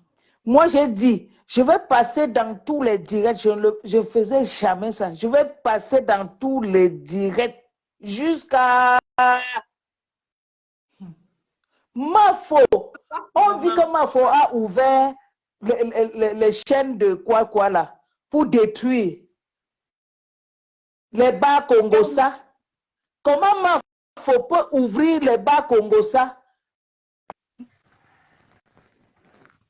Moi, j'ai dit, je vais passer dans tous les directs. Je ne faisais jamais ça. Je vais passer dans tous les directs jusqu'à Mafo. On dit que Mafo a ouvert les chaînes de quoi là pour détruire les bars Congosa. Comment Mafo peut ouvrir les bars Congosa?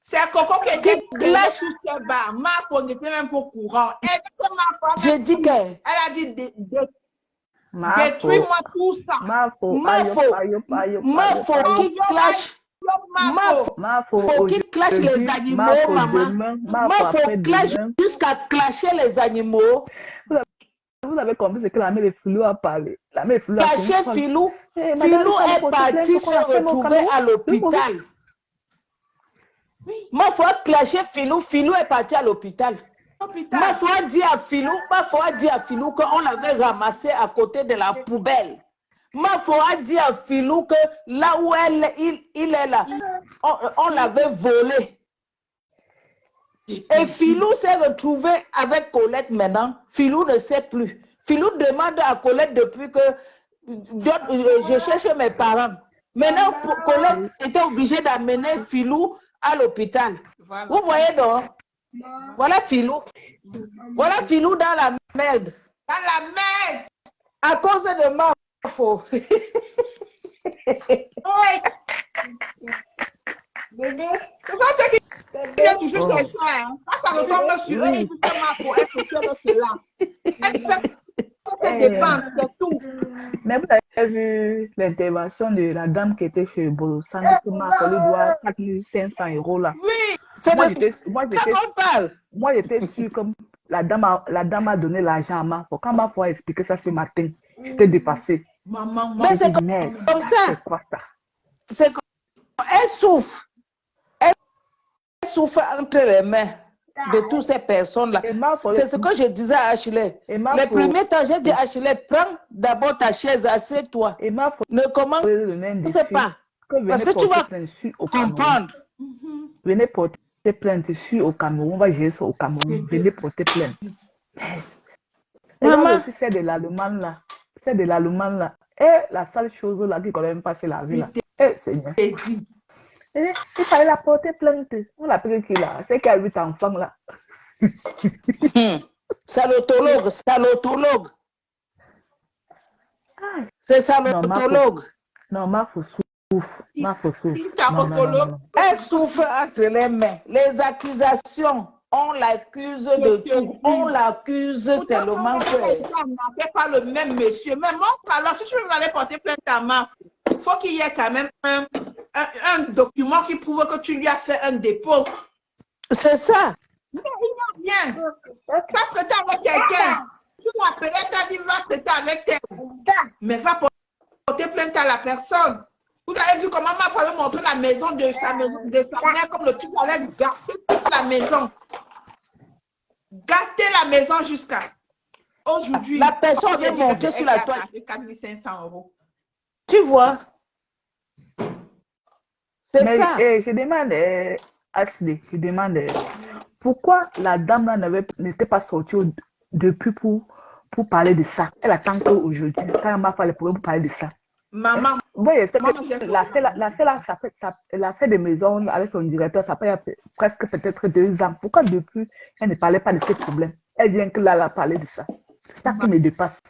C'est Coco qui était sous ce bar. Mafo n'était même pas au courant. Je dis qu'elle a dit détruis-moi tout ça. Mafo qui clash les animaux, maman. Mafo clash jusqu'à clasher les animaux. Vous avez compris ce que la mère de Filou a parlé. La mère de Filou a clasher Filou. Filou est parti se retrouver à l'hôpital. Mafo a clashé Filou. Filou est parti à l'hôpital. Mafo a dit à Filou qu'on l'avait ramassé à côté de la poubelle. Mafo a dit à Filou que là où il est là, on l'avait volé. Et Filou s'est retrouvé avec Colette maintenant. Filou ne sait plus. Filou demande à Colette depuis que je cherche mes parents. Maintenant, Colette était obligée d'amener Filou à l'hôpital. Voilà. Vous voyez donc? Voilà Philou. Voilà Philou dans la merde. Dans la merde. À cause de Mafo. Oui. Bébé. C'est pas toi qui viens toujours chez toi. Hein. Quand ça retombe sur eux, ils disent que Mafo est sociale cela. Elle fait ses dépenses, c'est tout. Mais vous avez vu l'intervention de la dame qui était chez Bolosan, qui m'a fallu doit 4500 € là. Oui. C'est Moi, de ça qu'on parle. moi, j'étais sûre que la dame a donné l'argent à Mafo. Quand Mafo a expliqué ça ce matin, j'étais dépassée. Maman, Mais c'est comme ça. C'est quoi ça? C'est comme... Elle souffre. Elle souffre entre les mains de toutes ces personnes-là. C'est ce que je disais à Achille. Les premiers temps, j'ai dit à Achille, prends d'abord ta chaise, assieds-toi. Et Mafo Ne commence pas. Parce que tu vas comprendre. Venez porter plainte ici au Cameroun. On va gérer ça au Cameroun. Venez porter plainte. Et là aussi, c'est de l'allemand là. C'est de l'allemand là. Et la seule chose là qui quand même passer la vie là. Eh, Seigneur. Il fallait la porter plainte. On l'a pris qui là? C'est qui a 8 enfants là. Salotologue, salotologue. C'est salotologue. Non, Mafo souffre. Mafo souffre. Elle souffre entre les mains. Les accusations, on l'accuse de tout. On l'accuse tellement que... C'est pas le même monsieur. Mais moi, alors, si tu veux aller porter plainte à Mafo, il faut qu'il y ait quand même un document qui prouve que tu lui as fait un dépôt. C'est ça. Mais il n'y a rien. Tu vas traiter avec quelqu'un. Tu m'appelais, tu as dit va traiter avec elle. Mais va porter plainte à la personne. Vous avez vu comment Mafo avait montré la maison de sa mère comme le type allait gâter toute la maison. Gâter la maison jusqu'à aujourd'hui. La personne vient monter sur la toile. 4500 €. Tu vois? C'est ça. Je demande, Ashley, je demande pourquoi la dame là n'était pas sortie depuis pour parler de ça. Elle attend qu'aujourd'hui, quand elle m'a fait le problème pour parler de ça. Maman. Oui, l'affaire de maison avec son directeur, ça fait presque peut-être 2 ans. Pourquoi depuis, elle ne parlait pas de ce problème? Elle vient que là, elle a parlé de ça. C'est ça qui me dépasse.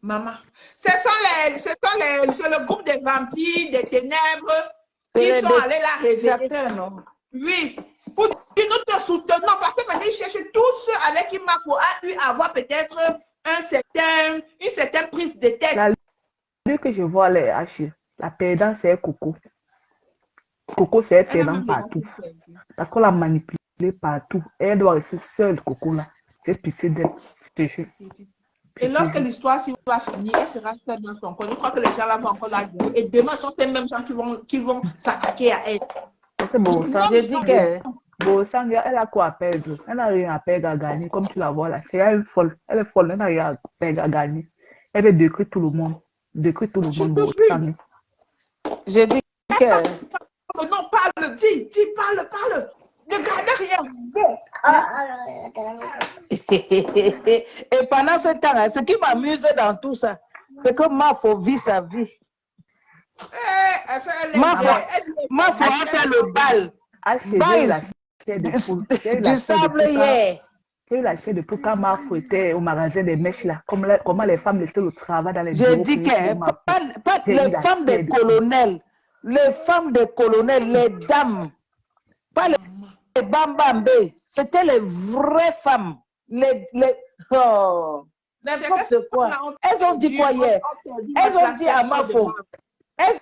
Maman. C'est le groupe des vampires, des ténèbres qui sont allés la révéler. Oui. Pour que nous te soutenons, parce que maintenant, ils cherchent tous ceux avec qui Mafo a eu à avoir peut-être une certaine prise de tête. Lui que je vois les H, la perdante, c'est Coco. Coco, c'est perdant partout. Parce qu'on l'a manipulé partout. Et elle doit rester seule, Coco, là. C'est pitié d'elle. Et lorsque l'histoire va finir, elle sera seule dans son coin. Je crois que les gens là vont encore la jouer. Et demain, ce sont ces mêmes gens qui vont s'attaquer à elle. C'est beau, ça. J'ai dit que... Bosang, elle a quoi à perdre? Elle n'a rien à perdre à gagner, comme tu la vois là. C'est elle folle. Elle est folle, elle n'a rien à perdre à gagner. Elle veut détruire tout le monde. Détruire tout le monde. Bosang. J'ai dit que... Non, parle, dis, parle. Ne gardez rien. Et pendant ce temps, ce qui m'amuse dans tout ça, c'est que Mafo vit sa vie. Mafo a fait le bal. Du sable hier. J'ai la chair de poule quand Mafo était au magasin des mèches là. Comment les femmes laissaient le travail dans les bureaux. Je dis que pas les femmes des colonels. Les femmes des colonels, les dames. Pas les bambambé. C'était les vraies femmes. N'importe quoi. Elles ont dit quoi hier? Elles ont dit à Mafo. Elles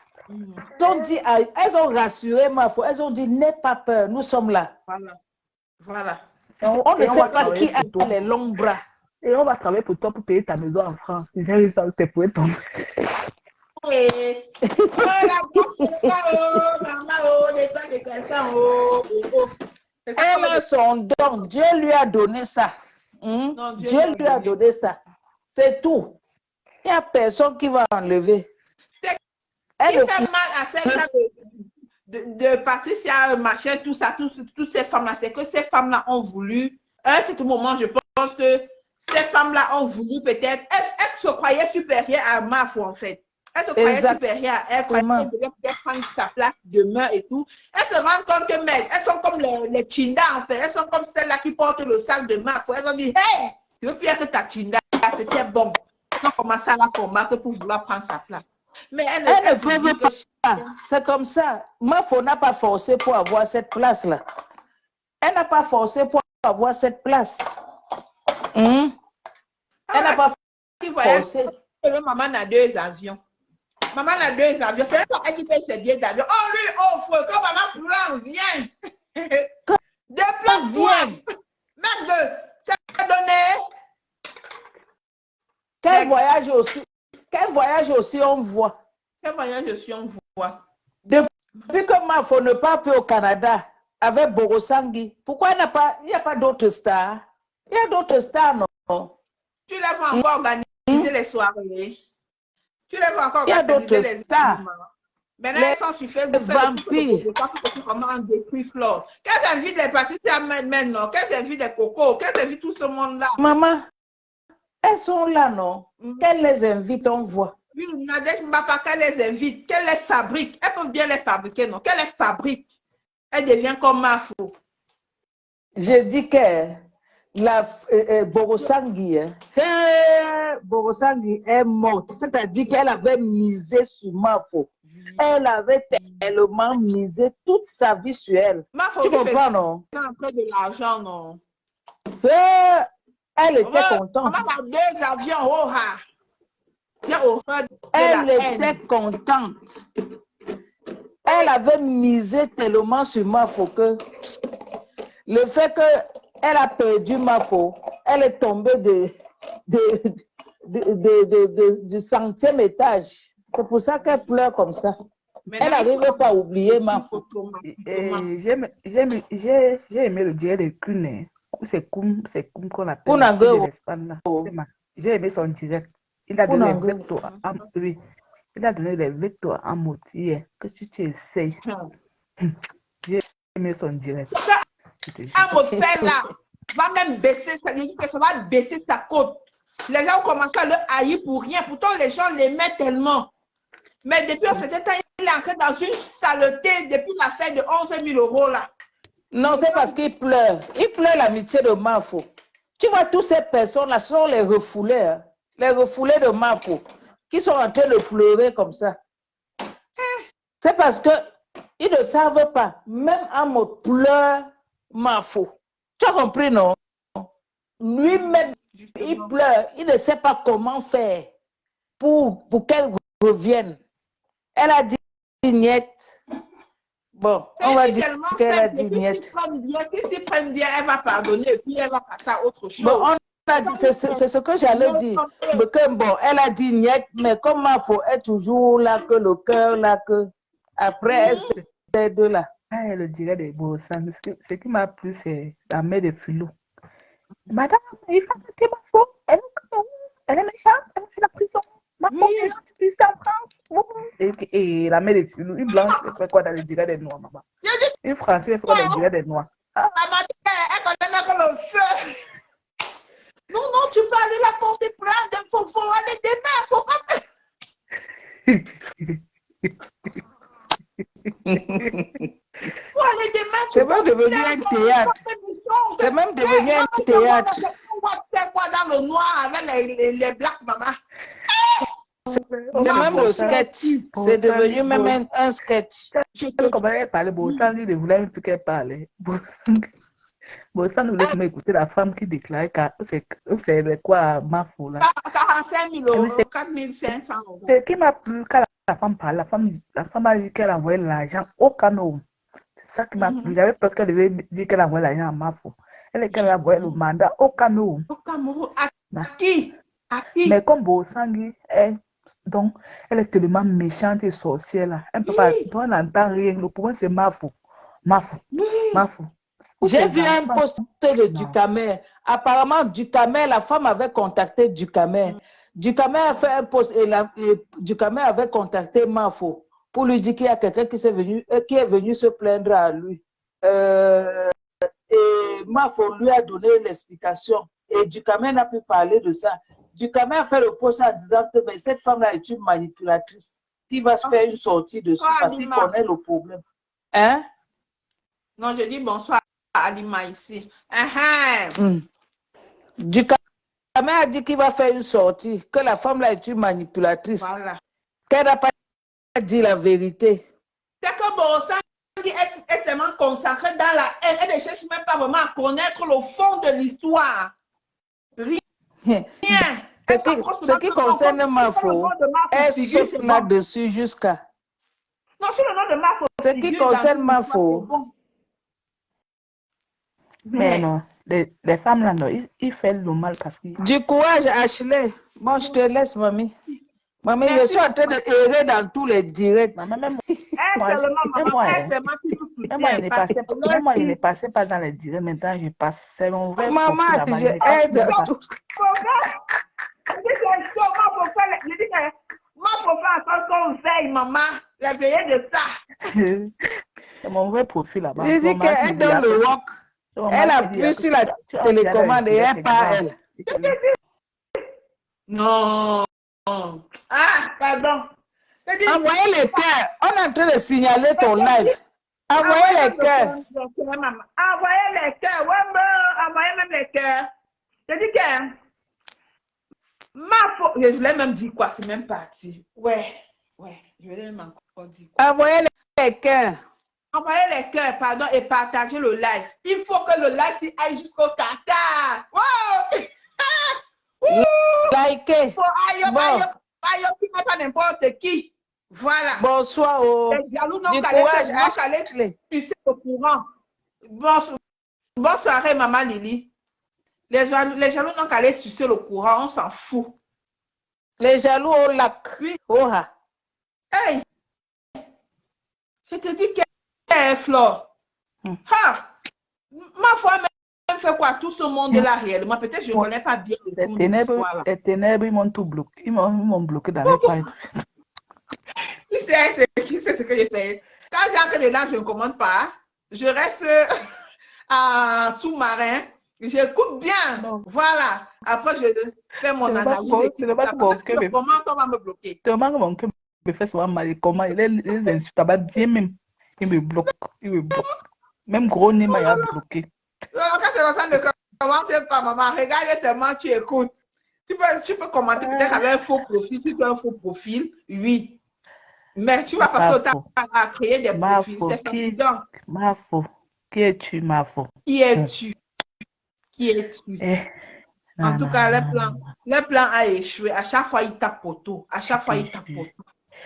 ont rassuré Mafo. Elles ont dit, n'aie pas peur, nous sommes là. Voilà. On ne sait pas qui a les longs bras. Et on va travailler pour toi pour payer ta maison en France. J'ai ça, c'est pour tomber. Elle a son don. Dieu lui a donné ça. Dieu lui a donné ça. C'est tout. Il n'y a personne qui va enlever. Elle fait mal à ces gens de Patricia, machin, tout ça, toutes ces femmes-là. C'est que ces femmes-là ont voulu, à un certain moment, je pense que ces femmes-là ont voulu peut-être, elles se croyaient supérieures à Mafo en fait. Elle se croyait supérieure. Elle croyait qu'elle devait peut-être prendre sa place demain et tout. Elle se rend compte que, mec, elles sont comme les Chindas, en fait. Elles sont comme celles-là qui portent le sac de marque. Elles ont dit, hey, tu veux plus être ta Chinda. C'était bon. Elles ont commencé à la combattre pour vouloir prendre sa place. Mais elle ne peut pas. C'est comme ça. Mafo n'a pas forcé pour avoir cette place-là. Elle n'a pas forcé pour avoir cette place. Elle n'a pas forcé. Maman a 2 avions. Maman a 2 avions. C'est pas elle qui paye ses billets d'avion. Oh, lui, oh, faut que maman prend, viens. 2 places, viens. Même 2. C'est donné. Quel voyage aussi on voit? Quel voyage aussi on voit? Depuis que Mafo ne part plus au Canada avec Borosangui, pourquoi il n'y a pas d'autres stars? Il y a d'autres stars, non? Tu les vois encore organiser les soirées. Tu les vois encore organiser les Il y a d'autres stars. Maintenant, elles sont sur Facebook. Les vampires. Comment on détruit Flore. Qu'elles invitent les participants maintenant? Qu'elles invitent les cocos? Qu'elles invitent tout ce monde-là? Maman, elles sont là, non? Qu'elles les invitent, on voit. Oui, Nadège Mbapa, qu'elle les invite, qu'elle les fabrique. Elles peuvent bien les fabriquer, non? Qu'elle les fabrique. Elle devient comme Mafo. Je dis que la Borosangui, Borosangui est morte. C'est-à-dire qu'elle avait misé sur Mafo. Elle avait tellement misé toute sa vie sur elle. Mafo, tu comprends, non? Après de l'argent, non? Elle était contente. Maman a 2 avions, oh ha! Elle était contente. Elle avait misé tellement sur Mafo que le fait qu'elle a perdu Mafo, elle est tombée du 5e étage. C'est pour ça qu'elle pleure comme ça. Elle n'arrivait pas à oublier Mafo. J'ai aimé le direct de Kune. C'est Koum qu'on appelle. J'ai aimé son direct. Il a donné les vecteurs à lui. Il a donné les vecteurs à Motier. Que tu essayes. J'ai aimé son direct. Un repère là va même baisser, ça va baisser sa côte. Les gens ont commencé à le haïr pour rien. Pourtant, les gens l'aimaient tellement. Mais depuis un certain temps, il est entré dans une saleté depuis l'affaire de 11 000 € là. Non, c'est parce qu'il pleure. Il pleure l'amitié de Mafo. Tu vois, toutes ces personnes-là sont les refoulés. Hein? Les refoulés de Mafo qui sont en train de pleurer comme ça. C'est parce qu'ils ne savent pas. Même Amo pleure Mafo. Tu as compris, non? Lui-même, il pleure. Il ne sait pas comment faire pour qu'elle revienne. Elle a dit Niette. Bon, on va dire qu'elle a dit Niette. Si elle prend bien, elle va pardonner et puis elle va passer à autre chose. Bon, c'est ce que j'allais dire. Que, bon, elle a dit Niette, mais comme Mafo est toujours là, que le cœur là, que après, ces deux-là. Le direct de Borosangui, ce qui m'a plu, c'est la mère de Philo. Madame, il faut arrêter Mafo. Elle est méchante, elle a fait la prison. Mafo, tu es en France. Et la mère de Philo, une blanche, elle fait quoi dans le direct des Noirs, maman? Une française, elle fait quoi dans le direct des Noirs? Maman, elle connaît même le feu. Non, tu peux aller la porter plainte. Il faut aller demain. Faut aller demain. C'est même devenu un théâtre. C'est même devenu un théâtre. C'est quoi dans le noir avec les blacks, maman? C'est même le sketch. C'est devenu même un sketch. Comment elle parlait, Borosangui ne voulait même plus qu'elle parlait. Borosangui voulait m'écouter la femme qui déclarait que c'est quoi Mafo là? 45 000 €, 4 500 €. Ce qui m'a plu quand la femme parle, la femme a dit qu'elle envoyait l'argent au Cameroun. C'est ça qui m'a plu. J'avais peur qu'elle devait dire qu'elle envoyait l'argent à Mafo. Elle envoyait le mandat au Cameroun. Au Cameroun, à qui? Mais comme Borosangui donc, elle est tellement méchante et sorcière là. Elle ne peut pas, on n'entend rien. Le problème c'est Mafo. J'ai vu un post de Ducamer. Apparemment, Ducamer, la femme avait contacté Ducamer. Ducamer a fait un post et Ducamer avait contacté Mafo pour lui dire qu'il y a quelqu'un qui est venu se plaindre à lui. Et Mafo lui a donné l'explication. Et Ducamer n'a pu parler de ça. Ducamé a fait le post en disant que mais cette femme-là est une manipulatrice qui va se faire une sortie dessus parce qu'il connaît le problème. Hein? Non, je dis bonsoir à Alima ici. Ducamé a dit qu'il va faire une sortie, que la femme-là est une manipulatrice. Voilà. Qu'elle n'a pas dit la vérité. C'est que Borosan est tellement consacrée dans la haine. Elle ne cherche même pas vraiment à connaître le fond de l'histoire. Rien. Ce qui concerne Mafo, elle saute là-dessus jusqu'à... Non, sur le nom de Mafo. Ce qui concerne Mafo... Mais non, les femmes là, non, ils font le mal parce qu'ils... Du courage, Ashley. Bon, je te laisse, mamie. Mamie, je suis en train de errer dans tous les directs. Même moi, je ne passais pas dans les directs. Maintenant, je passe. C'est mon vrai maman, je aide. Maman, la veillée de ça. C'est mon vrai profil là-bas. Je dis qu'elle est dans le rock. Elle appuie sur la télécommande et elle part, elle. Non. Ah, pardon. Envoyez les cœurs. On est en train de signaler ton live. Envoyez les cœurs. Envoyez les cœurs. Ouais, envoyez même les cœurs. Je dis que je voulais même dire quoi, c'est même parti. Ouais, je voulais même encore dire quoi. Envoyez les cœurs. Envoyez les cœurs, pardon, et partagez le live. Il faut que le live aille jusqu'au Qatar. Wow! Likez. Aïe, tu n'es pas n'importe qui. Voilà. Bonsoir. Les jaloux n'ont Du qu'à courage, aller tu sais au courant. Bonsoir, maman Lily. Les jaloux n'ont qu'à aller sucer le courant, on s'en fout. Les jaloux au lac. Oui. Oha. Hey! Je te dis qu'elle est Flore. Ma foi, même fait quoi tout ce monde-là réellement? Peut-être je ne connais pas bien le Les ténèbres, ils m'ont tout bloqué. Ils m'ont bloqué dans les pailles. Tu sais ce que j'ai fait. Quand j'entre dedans, je ne commande pas. Je reste en sous-marin. J'écoute bien. Non. Voilà. Après, je fais mon analyse. Comment on va me bloquer? C'est vraiment que mon cœur me fait souvent mal. Comment les insultes bien même. Il me bloque. Même gros nez m'a bloqué. Quand c'est le temps de commenter pas, maman, regarde seulement, tu écoutes. Tu peux commenter peut-être avec un faux profil. Si tu as un faux profil, oui. Mais tu vas passer autant à créer des profils. C'est fatigant. Mafo. Qui es-tu, Mafo? Qui es-tu? En tout cas, le plan a échoué. À chaque fois, ils tapent poteau.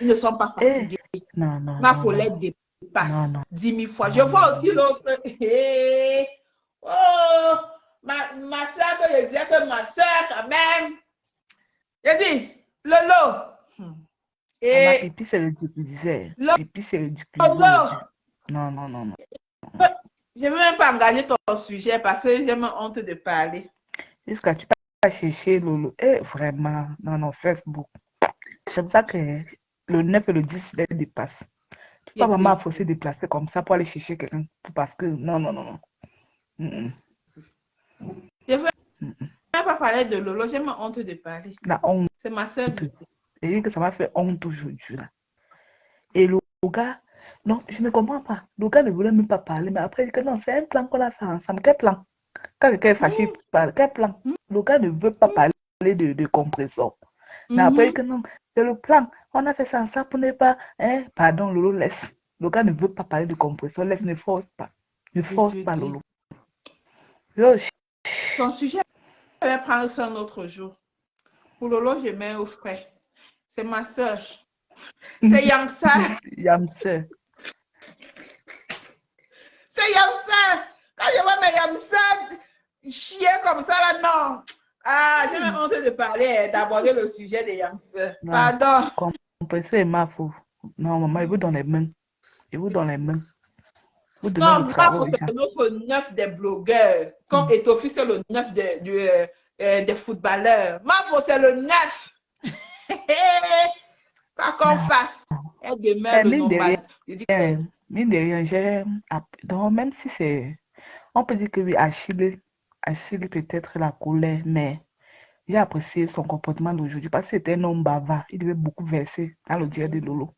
Ils ne sont pas fatigués. Mafo les dépasse 10 000 fois. Je vois aussi l'autre. Oh, ma soeur, que je disais que ma soeur, quand même. J'ai dit, Lolo. Et pipi, c'est ridiculisé. Pipi, c'est ridiculisé. Non. Je ne veux même pas engager ton sujet parce que j'ai honte de parler. Jusqu'à tu pas chercher Lolo. Vraiment, non, Facebook. C'est comme ça que le 9 et le 10, il dépasse. Tu peux pas vraiment faut se déplacer comme ça pour aller chercher quelqu'un parce que non. Je veux même pas parler de Lolo, j'ai honte de parler. La honte. C'est ma soeur. Et vu que ça m'a fait honte aujourd'hui là. Et le gars, non, je ne comprends pas. Le gars ne voulait même pas parler, mais après il dit que non, c'est un plan qu'on a fait ensemble. Quel plan? Quand quelqu'un est fâché, parle. Quel plan? Le gars ne veut pas parler de compresseur. Mais après il dit que non, c'est le plan. On a fait ça ensemble pour ne pas. Pardon, Lolo, laisse. Le gars ne veut pas parler de compresseur. Laisse, ne force pas. Ne force pas, Lolo. Ton sujet, je vais prendre ça un autre jour. Pour Lolo, je mets au frais. C'est ma soeur. C'est Yamsa. Yamsa. C'est Yamsa. Quand je vois mes Yamsa chier comme ça, là, non. Ah, j'ai même honte de parler, d'aborder le sujet de Yamsa. Pardon. Compresseur est ma faute. Non, maman, il vous donne les mains. Vous non, Mafo, c'est notre neuf des blogueurs. Comme Etofi, c'est le neuf des footballeurs. Mafo, c'est le neuf. Pas qu'on fasse. Elle demeure le normal. Mine de rien, donc, même si c'est... On peut dire que oui, Achille peut-être la colère, mais j'ai apprécié son comportement d'aujourd'hui parce que c'était un homme bavard. Il devait beaucoup verser dans le direct de Lolo.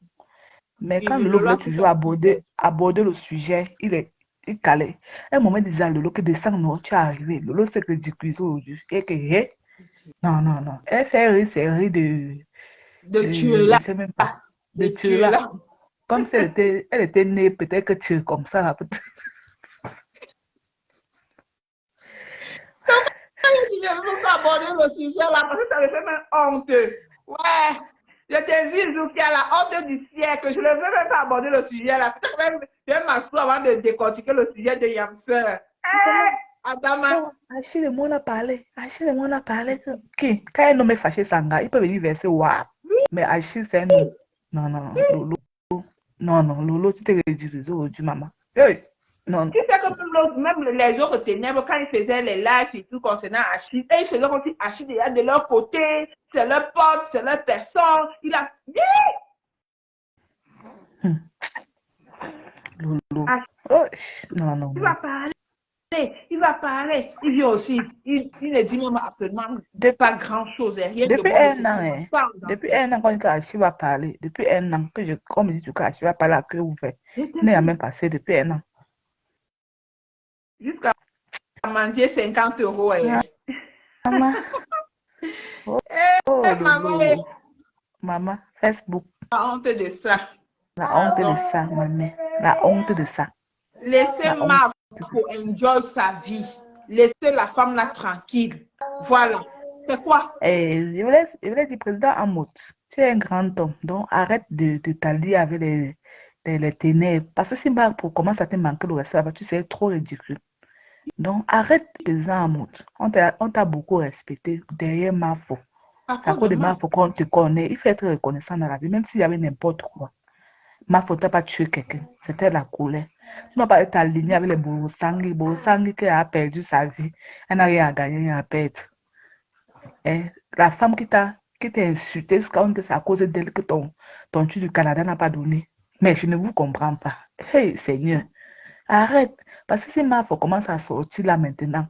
Mais Oui, quand oui, Lolo Lolo a voulait pris toujours son petit aborder le sujet, il calait. À un moment, il disait à Lolo que descends, non, tu es arrivé. Lolo s'est ridiculisé aujourd'hui. Et que, non, non, non. Elle fait rire, c'est rire de tuer je là, ne sais même pas, de de tuer tuer là. là. Comme si elle était née peut-être que tu comme ça, là, peut-être. Je ne veux pas aborder le sujet là parce que ça me fait même honte. Ouais, je te dis, Zou, qui a la honte du siècle. Je ne veux même pas aborder le sujet là. Peut-être même, je vais m'asseoir avant de décortiquer le sujet de Yamser. Adama. Achille et moi, on a parlé. Achille et moi, on a parlé. Qui? Quand un homme est fâché, Sanga, il peut venir verser waouh. Mais Achille, c'est un homme. Non, non, Lolo. Non, non, Lolo, tu t'es ridiculisé aujourd'hui, maman. Hey. Non, non. Tu sais que même les autres ténèbres, quand ils faisaient les lives et tout concernant Achille, et ils faisaient comme si Achille est de leur côté, c'est leur pote, c'est leur personne. Il a. Lolo. Achille Oh. Non, non, va non. parler. Il va parler. Il vient aussi. Il ne dit même absolument Depuis, pas grand-chose. Rien de depuis bon de un ce an, qu'il hein. parle dans Depuis ses... un an, quand Achille va parler, depuis un an, comme je dis, que Achille va parler à cœur ouvert. Je te Il n'est dis, même passé depuis un an. jusqu'à mendier 50 euros. Ah, maman. Oh, oh, Maman, Lolo. Maman, Facebook. la honte de ça. La honte de Donc, ça, maman. La honte de ça. laissez La honte. Marc pour enjoy sa vie. Laissez la femme là tranquille. Voilà. C'est quoi? Et je voulais dire, président Amout, tu es un grand homme, donc arrête de t'allier avec les ténèbres. Parce que si Marc commence à te manquer le respect, tu serais trop ridicule. Donc arrête, président Amout. On t'a beaucoup respecté derrière Mafo. À C'est à cause cause de de Marc. Mafo qu'on te connaît. Il faut être reconnaissant dans la vie, même s'il y avait n'importe quoi. Mafo t'a pas tué quelqu'un. C'était la colère. Tu n'as pas été aligné avec les Borosangui. Borosangui qui a perdu sa vie. Elle n'a rien à gagner, rien à perdre. Eh, la femme qui t'a insulté, c'est à cause d'elle que ton tue du Canada n'a pas donné. Mais je ne vous comprends pas. Hey, Seigneur, arrête. Parce que si Mafo commence à sortir là maintenant,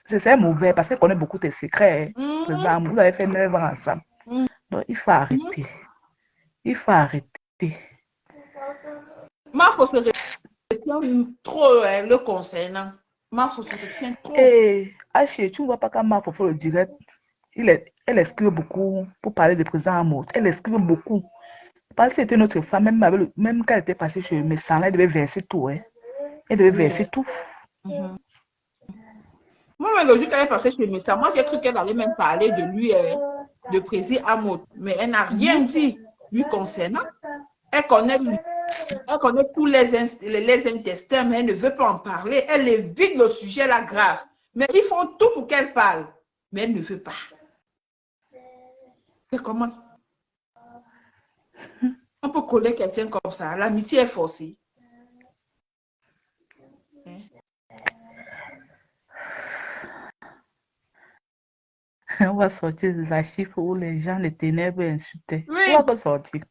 c'est mauvais parce qu'elle connaît beaucoup tes secrets. Président, vous avez fait 9 ans ensemble. Donc, il faut arrêter. Il faut arrêter. Marc se retient trop le concernant. Marc se retient trop. Et Haché, tu ne vois pas quand Mafo fait le direct, elle escrive beaucoup pour parler du président Amout. Elle escrive beaucoup. Parce que c'était notre femme, même quand elle était passée chez mes sangs, elle devait verser tout. Hein. Elle devait verser tout. Moi, la logique, elle est passée chez Messa. Moi, j'ai cru qu'elle allait même parler de lui, de président Amout. Mais elle n'a rien dit lui concernant. Elle connaît tous les intestins, mais elle ne veut pas en parler. Elle évite le sujet là grave. Mais ils font tout pour qu'elle parle. Mais elle ne veut pas. C'est comment? On peut coller quelqu'un comme ça. L'amitié est forcée. On va sortir des archives où les gens, les ténèbres insultaient. Oui. On va sortir.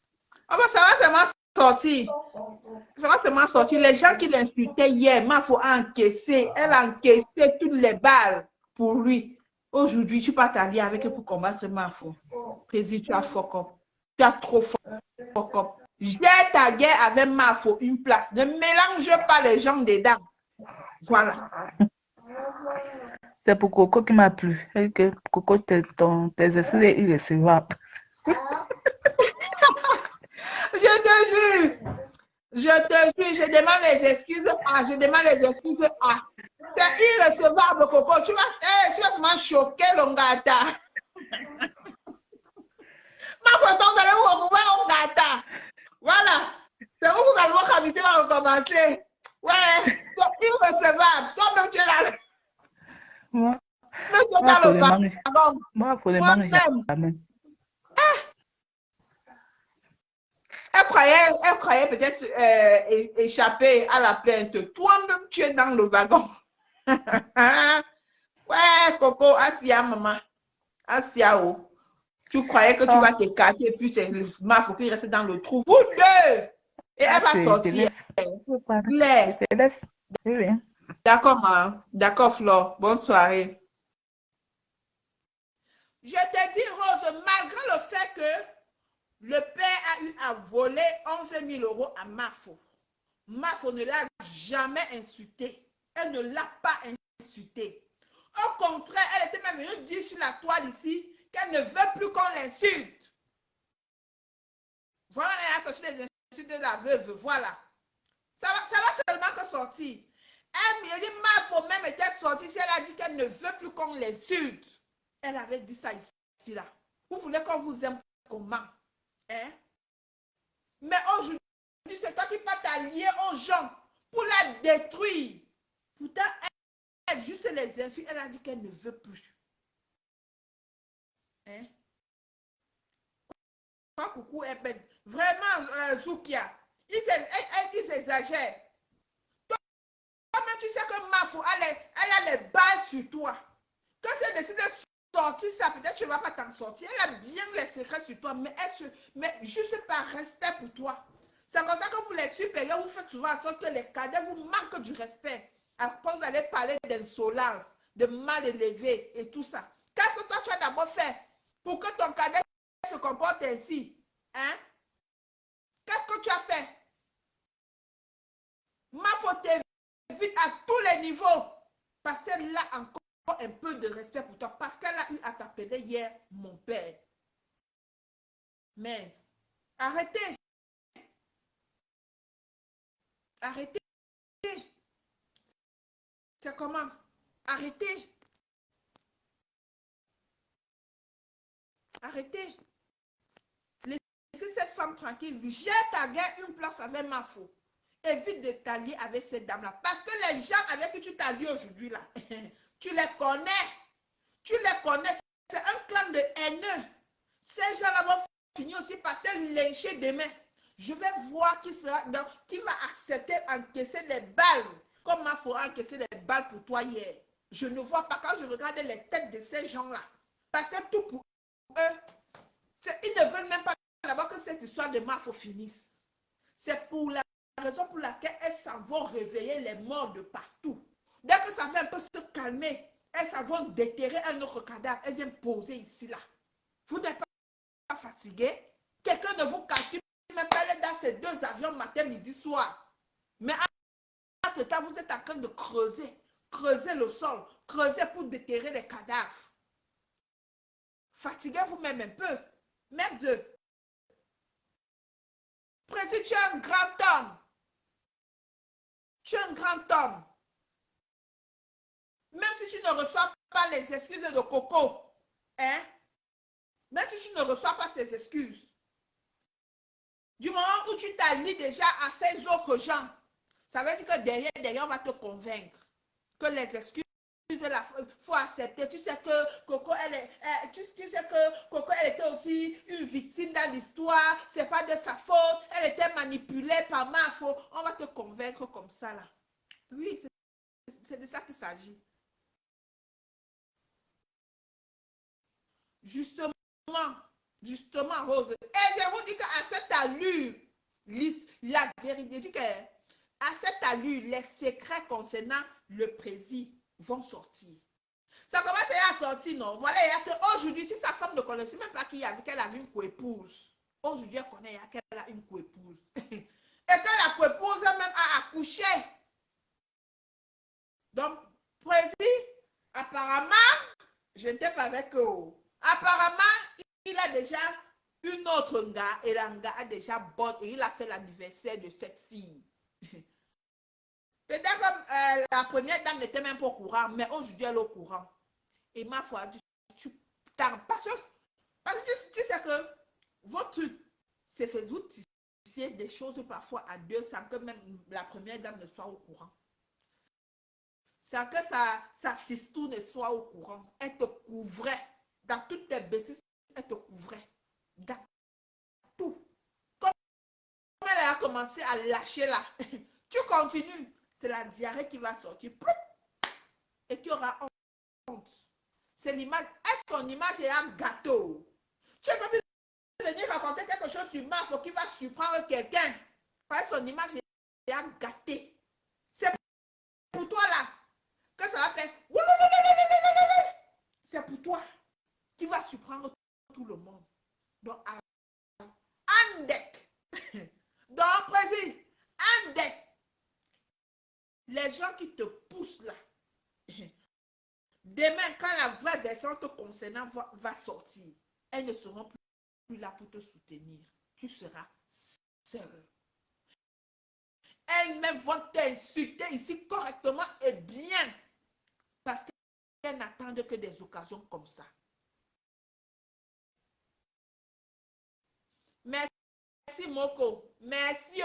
Ah ben, ça va seulement sortir. Ça va seulement sortir. Les gens qui l'insultaient hier, il faut encaisser. Elle a encaissé toutes les balles pour lui. Aujourd'hui, tu peux t'allier avec elle pour combattre Mafo. Président, tu as fuck up. Tu as trop fuck up. J'ai ta guerre avec Mafo, une place. Ne mélange pas les gens dedans. Voilà. C'est pour Coco qui m'a plu. Et que Coco, tes excuses est irrécevable. Je te jure. Je demande les excuses à. Je demande les excuses à. C'est irrécevable, Coco. Tu vas seulement choquer l'ongata. Ma photo, vous allez vous retrouver l'ongata. Voilà. C'est où vous allez votre habitude à recommencer. Ouais, c'est irrécevable. Toi-même, tu es là. Moi, tu es dans le wagon. Moi, pour les manger jamais. Elle croyait peut-être échapper à la plainte. Toi-même, tu es dans le wagon. Ouais, Coco, Asia, maman. Asia, oh. Tu croyais que tu vas t'écarter et puis c'est le Mafo qui reste dans le trou. Vous deux! Et elle va sortir. Claire. Oui. D'accord, maman. D'accord, Flore. Bonne soirée. Je te dis, Rose, malgré le fait que le père a eu à voler 11 000 euros à Mafo, Mafo ne l'a jamais insulté. Elle ne l'a pas insulté. Au contraire, elle était même venue dire sur la toile ici qu'elle ne veut plus qu'on l'insulte. Voilà, elle a sorti les insultes de la veuve. Voilà. Ça va seulement que sortir. Elle me dit, Mafo même était sortie si elle a dit qu'elle ne veut plus qu'on l'insulte. Elle avait dit ça ici, là. Vous voulez qu'on vous aime comment? Hein? Mais aujourd'hui, c'est toi qui vas t'allier aux gens pour la détruire. Pourtant, elle, juste les insultes, elle a dit qu'elle ne veut plus. Hein? Quoi, coucou, elle bête. Vraiment, Zoukia, ils exagèrent. Toi-même, tu sais que Mafo, elle a les balles sur toi. Quand tu décides de sortir ça, peut-être tu ne vas pas t'en sortir. Elle a bien les secrets sur toi, mais juste par respect pour toi. C'est comme ça que vous, les supérieurs, vous faites souvent en sorte que les cadets vous manquent du respect. Après, vous allez parler d'insolence, de mal élevé et tout ça. Qu'est-ce que toi, tu as d'abord fait pour que ton cadet se comporte ainsi? Hein? Qu'est-ce que tu as fait? Mafo t'évite à tous les niveaux parce qu'elle a encore un peu de respect pour toi, parce qu'elle a eu à t'appeler hier mon père. Mais arrêtez. Arrêtez. C'est comment? Arrêtez. Arrêtez. Laissez cette femme tranquille. Jette ta guerre une place avec Mafo. Évite de t'allier avec ces dames-là. Parce que les gens avec qui tu t'allies aujourd'hui, là, tu les connais. Tu les connais. C'est un clan de haineux. Ces gens-là vont finir aussi par te lyncher demain. Je vais voir qui va accepter encaisser les balles. Comme Mafo a encaissé les balles pour toi hier. Je ne vois pas quand je regarde les têtes de ces gens-là. Parce que tout pour eux, ils ne veulent même pas d'abord que cette histoire de Mafo finisse. C'est pour la raison pour laquelle elles s'en vont réveiller les morts de partout. Dès que ça va un peu se calmer, elles s'en vont déterrer un autre cadavre. Elles viennent poser ici, là. Vous n'êtes pas fatigué? Quelqu'un ne vous calcule même pas dans ces deux avions matin, midi, soir. Mais entre-temps, vous êtes en train de creuser le sol, creuser pour déterrer les cadavres. Fatiguez vous-même un peu. Merde. Précis, tu es un grand homme. Tu es un grand homme. Même si tu ne reçois pas les excuses de Coco, hein? Même si tu ne reçois pas ces excuses, du moment où tu t'allies déjà à ces autres gens, ça veut dire que derrière, on va te convaincre que les excuses, il faut accepter. Tu sais que Coco, tu sais que Coco, elle était aussi une victime dans l'histoire. C'est pas de sa faute. Elle était manipulée par Mafo. On va te convaincre comme ça, là. Oui, c'est de ça qu'il s'agit. Justement, Rose. Et je vous dis qu'à cette allure, la vérité dit qu'à cette allure, les secrets concernant le président vont sortir. Ça commence à sortir, non? Voilà, il y a qu'aujourd'hui, si sa femme ne connaissait même pas qu'elle avait une coépouse, aujourd'hui, elle connaît qu'elle a une coépouse. Et quand la coépouse même a accouché. Donc, président, apparemment, je n'étais pas avec eux. Apparemment, il a déjà une autre gars et la gars a déjà botté et il a fait l'anniversaire de cette fille. Peut-être que la première dame n'était même pas au courant, mais aujourd'hui elle est au courant. Et ma foi, parce que tu sais que votre truc, c'est fait vous tisser des choses parfois à deux sans que même la première dame ne soit au courant. Sans que sa sister ne soit au courant. Elle te couvrait. Dans toutes tes bêtises, elle te couvrait. Dans tout. Comme elle a commencé à lâcher là, tu continues. C'est la diarrhée qui va sortir. Et tu auras honte. C'est l'image. Est-ce son image est un gâteau? Tu ne peux plus venir raconter quelque chose sur Mafo qui va surprendre quelqu'un. Parce que son image est un gâté. C'est pour toi là que ça va faire. C'est pour toi qui va surprendre tout le monde. Donc, Andek. Donc, président, Andek. Les gens qui te poussent là. Demain, quand la vraie version te concernant va sortir, elles ne seront plus là pour te soutenir. Tu seras seul. Elles-mêmes vont t'insulter ici correctement et bien. Parce qu'elles n'attendent que des occasions comme ça. Merci Moko. Merci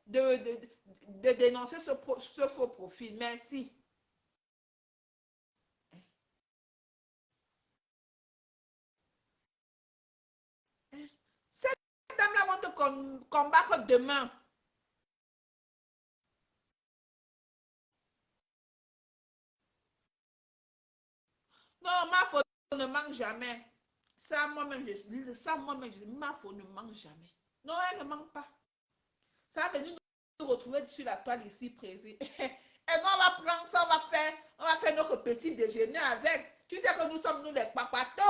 de dénoncer ce faux profil. Merci. Cette dame-là va te combattre demain. Non, ma faute ne manque jamais. Ça, moi-même, ma faute ne manque jamais. Non, elle ne manque pas. Ça va venir nous retrouver sur la toile ici, précis. Et nous, on va prendre ça, on va faire notre petit déjeuner avec. Tu sais que nous sommes, nous, les papatos.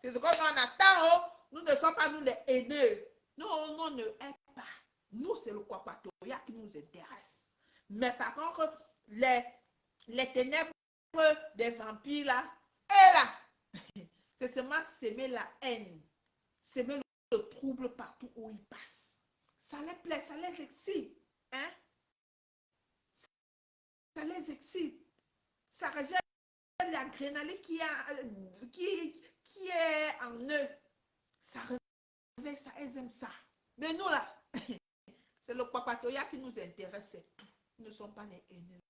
C'est ce qu'on en attend. Nous ne sommes pas, nous, les haineux. Non, on ne hait pas. Nous, c'est le papatoya qui nous intéresse. Mais par contre, les ténèbres des vampires, là, et là, c'est seulement s'aimer la haine. S'aimer le trouble partout où il passe. Ça les plaît, ça les excite. Hein? Ça les excite. Ça révèle l'adrénaline qui est en eux. Ça réveille ça, elles aiment ça. Mais nous là, c'est le papatoya qui nous intéresse, c'est tout. Nous ne sommes pas les haineux.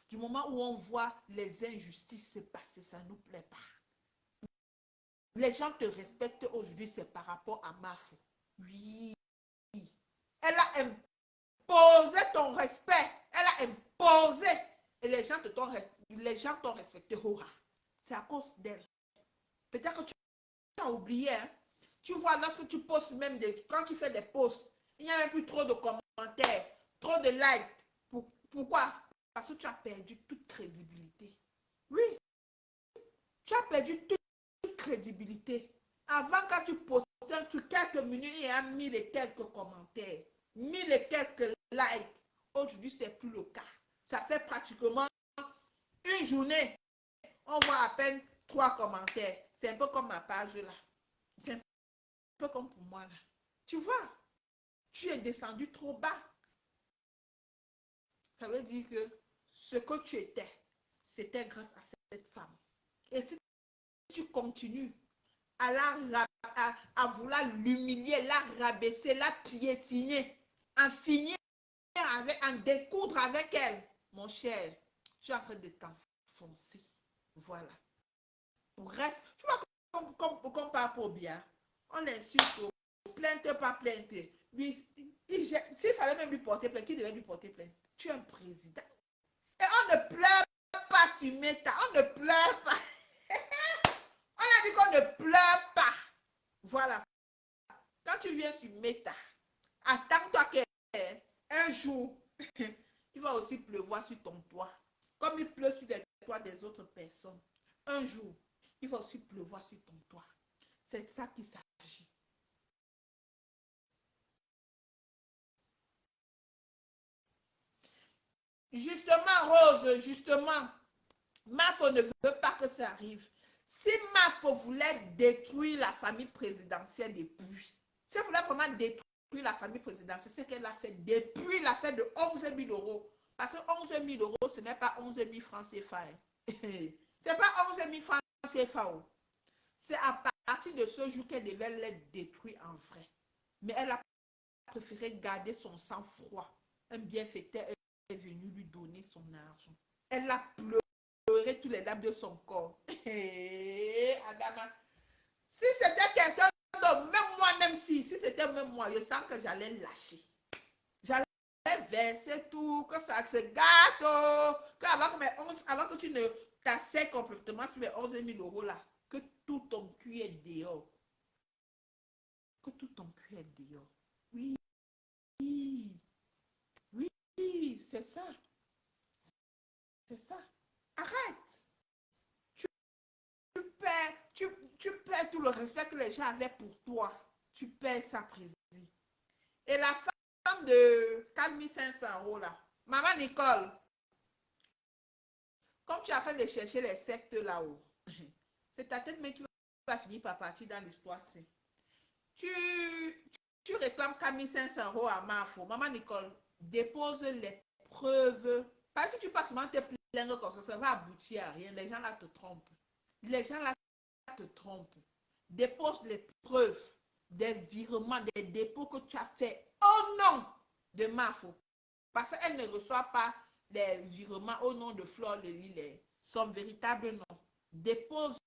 Du moment où on voit les injustices se passer, ça ne nous plaît pas. Les gens te respectent aujourd'hui, c'est par rapport à Mafo. Oui. Elle a imposé ton respect. Elle a imposé. Et les gens t'ont respecté. C'est à cause d'elle. Peut-être que tu as oublié. Hein? Tu vois, lorsque tu postes même quand tu fais des posts, il n'y a même plus trop de commentaires, trop de likes. Pourquoi? Parce que tu as perdu toute crédibilité. Oui. Tu as perdu toute crédibilité. Avant, quand tu postais un truc, quelques minutes, il y a 1000 et quelques commentaires. 1000 et quelques likes. Aujourd'hui, ce n'est plus le cas. Ça fait pratiquement une journée. On voit à peine 3 commentaires. C'est un peu comme ma page là. C'est un peu comme pour moi là. Tu vois, tu es descendu trop bas. Ça veut dire que ce que tu étais, c'était grâce à cette femme. Et si tu continues à vouloir l'humilier, la rabaisser, la piétiner, en finir en découdre avec elle, mon cher, tu es en train de t'enfoncer. Voilà. Reste, tu vois, comme par pour bien, on l'insulte, plainte pas plainte. Lui, s'il fallait même lui porter plainte, qui devait lui porter plainte? Tu es un président. Et on ne pleure pas sur Meta, on ne pleure pas. On a dit qu'on ne pleure pas. Voilà. Quand tu viens sur Meta, attends-toi qu'un jour, il va aussi pleuvoir sur ton toit. Comme il pleut sur les toits des autres personnes. Un jour, il va aussi pleuvoir sur ton toit. C'est de ça qu'il s'agit. Justement, Rose, justement, Mafo ne veut pas que ça arrive. Si Mafo voulait détruire la famille présidentielle depuis, si elle voulait vraiment détruire la famille présidentielle, c'est ce qu'elle a fait depuis la fête de 11 000 euros. Parce que 11 000 euros, ce n'est pas 11 000 francs CFA. C'est pas 11 000 francs CFA. C'est à partir de ce jour qu'elle devait l'être détruite en vrai. Mais elle a préféré garder son sang-froid. Un bienfaiteur est venu lui donner son argent. Elle a pleuré tous les larmes de son corps. Adama. Si c'était quelqu'un d'autre, même moi, si c'était même moi, je sens que j'allais lâcher. J'allais verser tout, que ça se gâte, avant que tu ne t'assais complètement sur les 11 000 euros là, que tout ton cul est dehors. Que tout ton cul est dehors. Oui. Oui, c'est ça. C'est ça. Arrête. Tu perds tout le respect que les gens avaient pour toi, tu perds ça, président. Et la femme de 4500 € là, maman Nicole, comme tu as fait de chercher les sectes là-haut, c'est ta tête, mais tu vas finir par partir dans l'histoire. Tu, tu réclames 4500 € à Mafo. Maman Nicole, dépose les preuves. Parce que si tu passes seulement te plaindre comme ça va aboutir à rien. Les gens là te trompent. Les gens là te trompent. Dépose les preuves des virements, des dépôts que tu as fait au nom de Mafo. Parce qu'elle ne reçoit pas les virements au nom de Flore Lely, son véritable nom. Dépose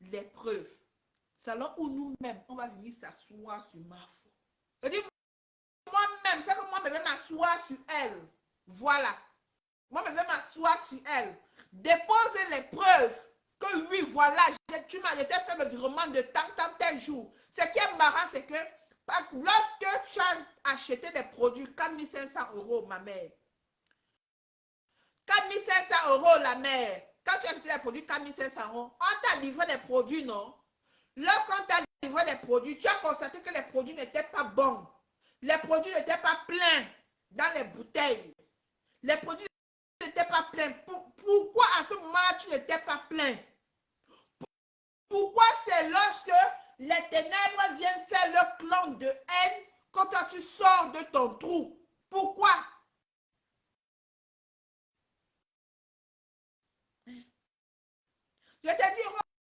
les preuves. C'est là où nous-mêmes, on va venir s'asseoir sur Mafo. Je dis, moi-même, c'est que moi, je vais m'asseoir sur elle. Voilà. Moi, je vais m'asseoir sur elle. Déposer les preuves que oui, voilà, tu m'as fait le virement de tant, tel jour. Ce qui est marrant, c'est que lorsque tu as acheté des produits 4500 €, ma mère, 4500 € la mère, quand tu as acheté des produits 4500 €, on t'a livré des produits, non? Lorsqu'on t'a livré des produits, tu as constaté que les produits n'étaient pas bons. Les produits n'étaient pas pleins dans les bouteilles. Les produits n'étaient pas pleins. Pourquoi à ce moment-là, tu n'étais pas plein? Pourquoi c'est lorsque les ténèbres viennent faire le clan de haine quand toi tu sors de ton trou? Pourquoi? Je te dis,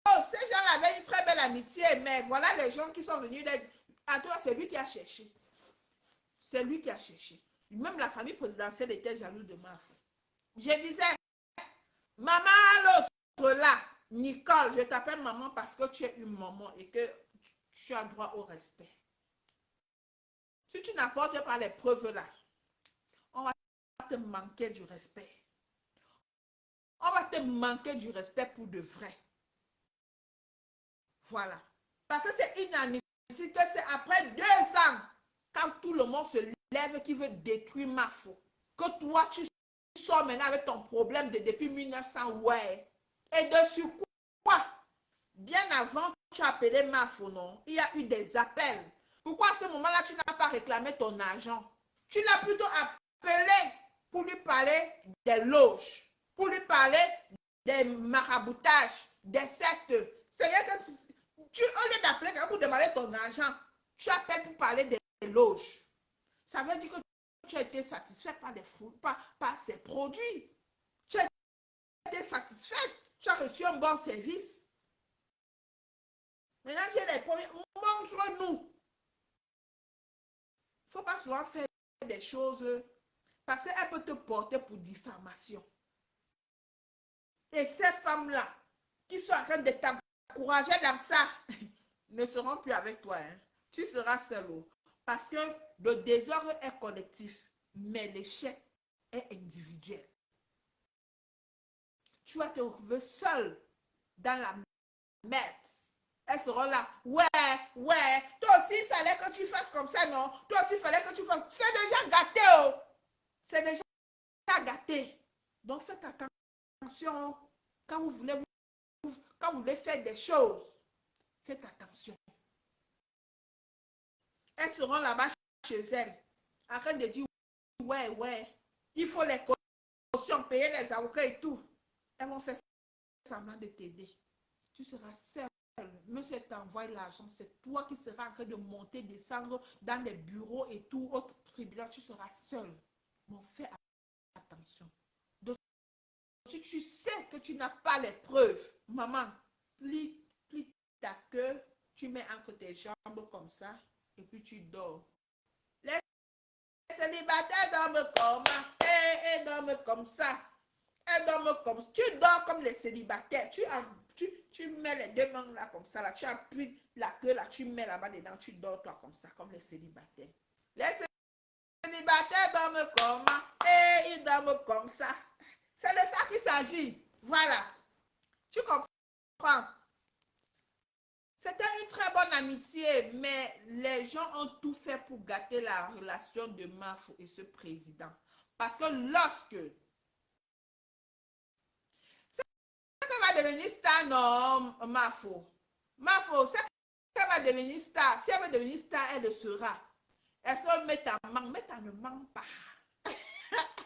oh, ces gens avaient une très belle amitié, mais voilà les gens qui sont venus d'être. À toi, c'est lui qui a cherché. C'est lui qui a cherché. Même la famille présidentielle était jalouse de Mafo. Je disais, maman, l'autre là, Nicole, je t'appelle maman parce que tu es une maman et que tu as droit au respect. Si tu n'apportes pas les preuves là, on va te manquer du respect. On va te manquer du respect pour de vrai. Voilà. Parce que c'est inadmissible que c'est après 2 ans, quand tout le monde se lève qui veut détruire Mafo, que toi tu sors maintenant avec ton problème de depuis 1900, ouais. Et dessus quoi? Bien avant, tu as appelé Mafo, non? Il y a eu des appels. Pourquoi à ce moment-là, tu n'as pas réclamé ton argent? Tu l'as plutôt appelé pour lui parler des loges, pour lui parler des maraboutages, des sectes. C'est-à-dire que tu, au lieu d'appeler quelqu'un pour demander ton argent, tu appelles pour parler des loges. Ça veut dire que tu as été satisfait par ces produits. Tu as été satisfait. Tu as reçu un bon service. Maintenant, j'ai les premiers. Montre-nous. Il ne faut pas souvent faire des choses parce qu'elle peut te porter pour diffamation. Et ces femmes-là, qui sont en train de t'encourager dans ça, ne seront plus avec toi. Hein. Tu seras seul. Parce que le désordre est collectif, mais l'échec est individuel. Tu vas te retrouver seul dans la merde. Elles seront là. Ouais, toi aussi, il fallait que tu fasses comme ça, non? Toi aussi, il fallait que tu fasses. C'est déjà gâté, oh. C'est déjà gâté. Donc, faites attention quand vous voulez faire des choses. Faites attention. Elles seront là-bas chez elles, en train de dire, ouais, il faut les cautions, payer les avocats et tout. Elles vont faire semblant de t'aider. Tu seras seul. Même si tu envoies l'argent, c'est toi qui seras en train de monter, descendre dans les bureaux et tout, autre tribunal, tu seras seul. Mais fais attention. Donc, si tu sais que tu n'as pas les preuves, maman, plie ta queue, tu mets entre tes jambes comme ça, et puis tu dors. Les célibataires dorment comme ça, et dorment comme ça. Elles dorment comme ça. Tu dors comme les célibataires. Tu mets les 2 mains là comme ça. Là. Tu appuies la queue là. Tu mets là-bas dedans. Tu dors toi comme ça, comme les célibataires. Les célibataires dorment comme ça. Et ils dorment comme ça. C'est de ça qu'il s'agit. Voilà. Tu comprends? C'était une très bonne amitié, mais les gens ont tout fait pour gâter la relation de Mafo et ce président. Parce que lorsque va devenir star, non, Mafo. Mafo, c'est qu'elle va devenir star. Si elle veut devenir star, elle le sera. Est-ce qu'elle met ta manque? Mais ça ne manque pas.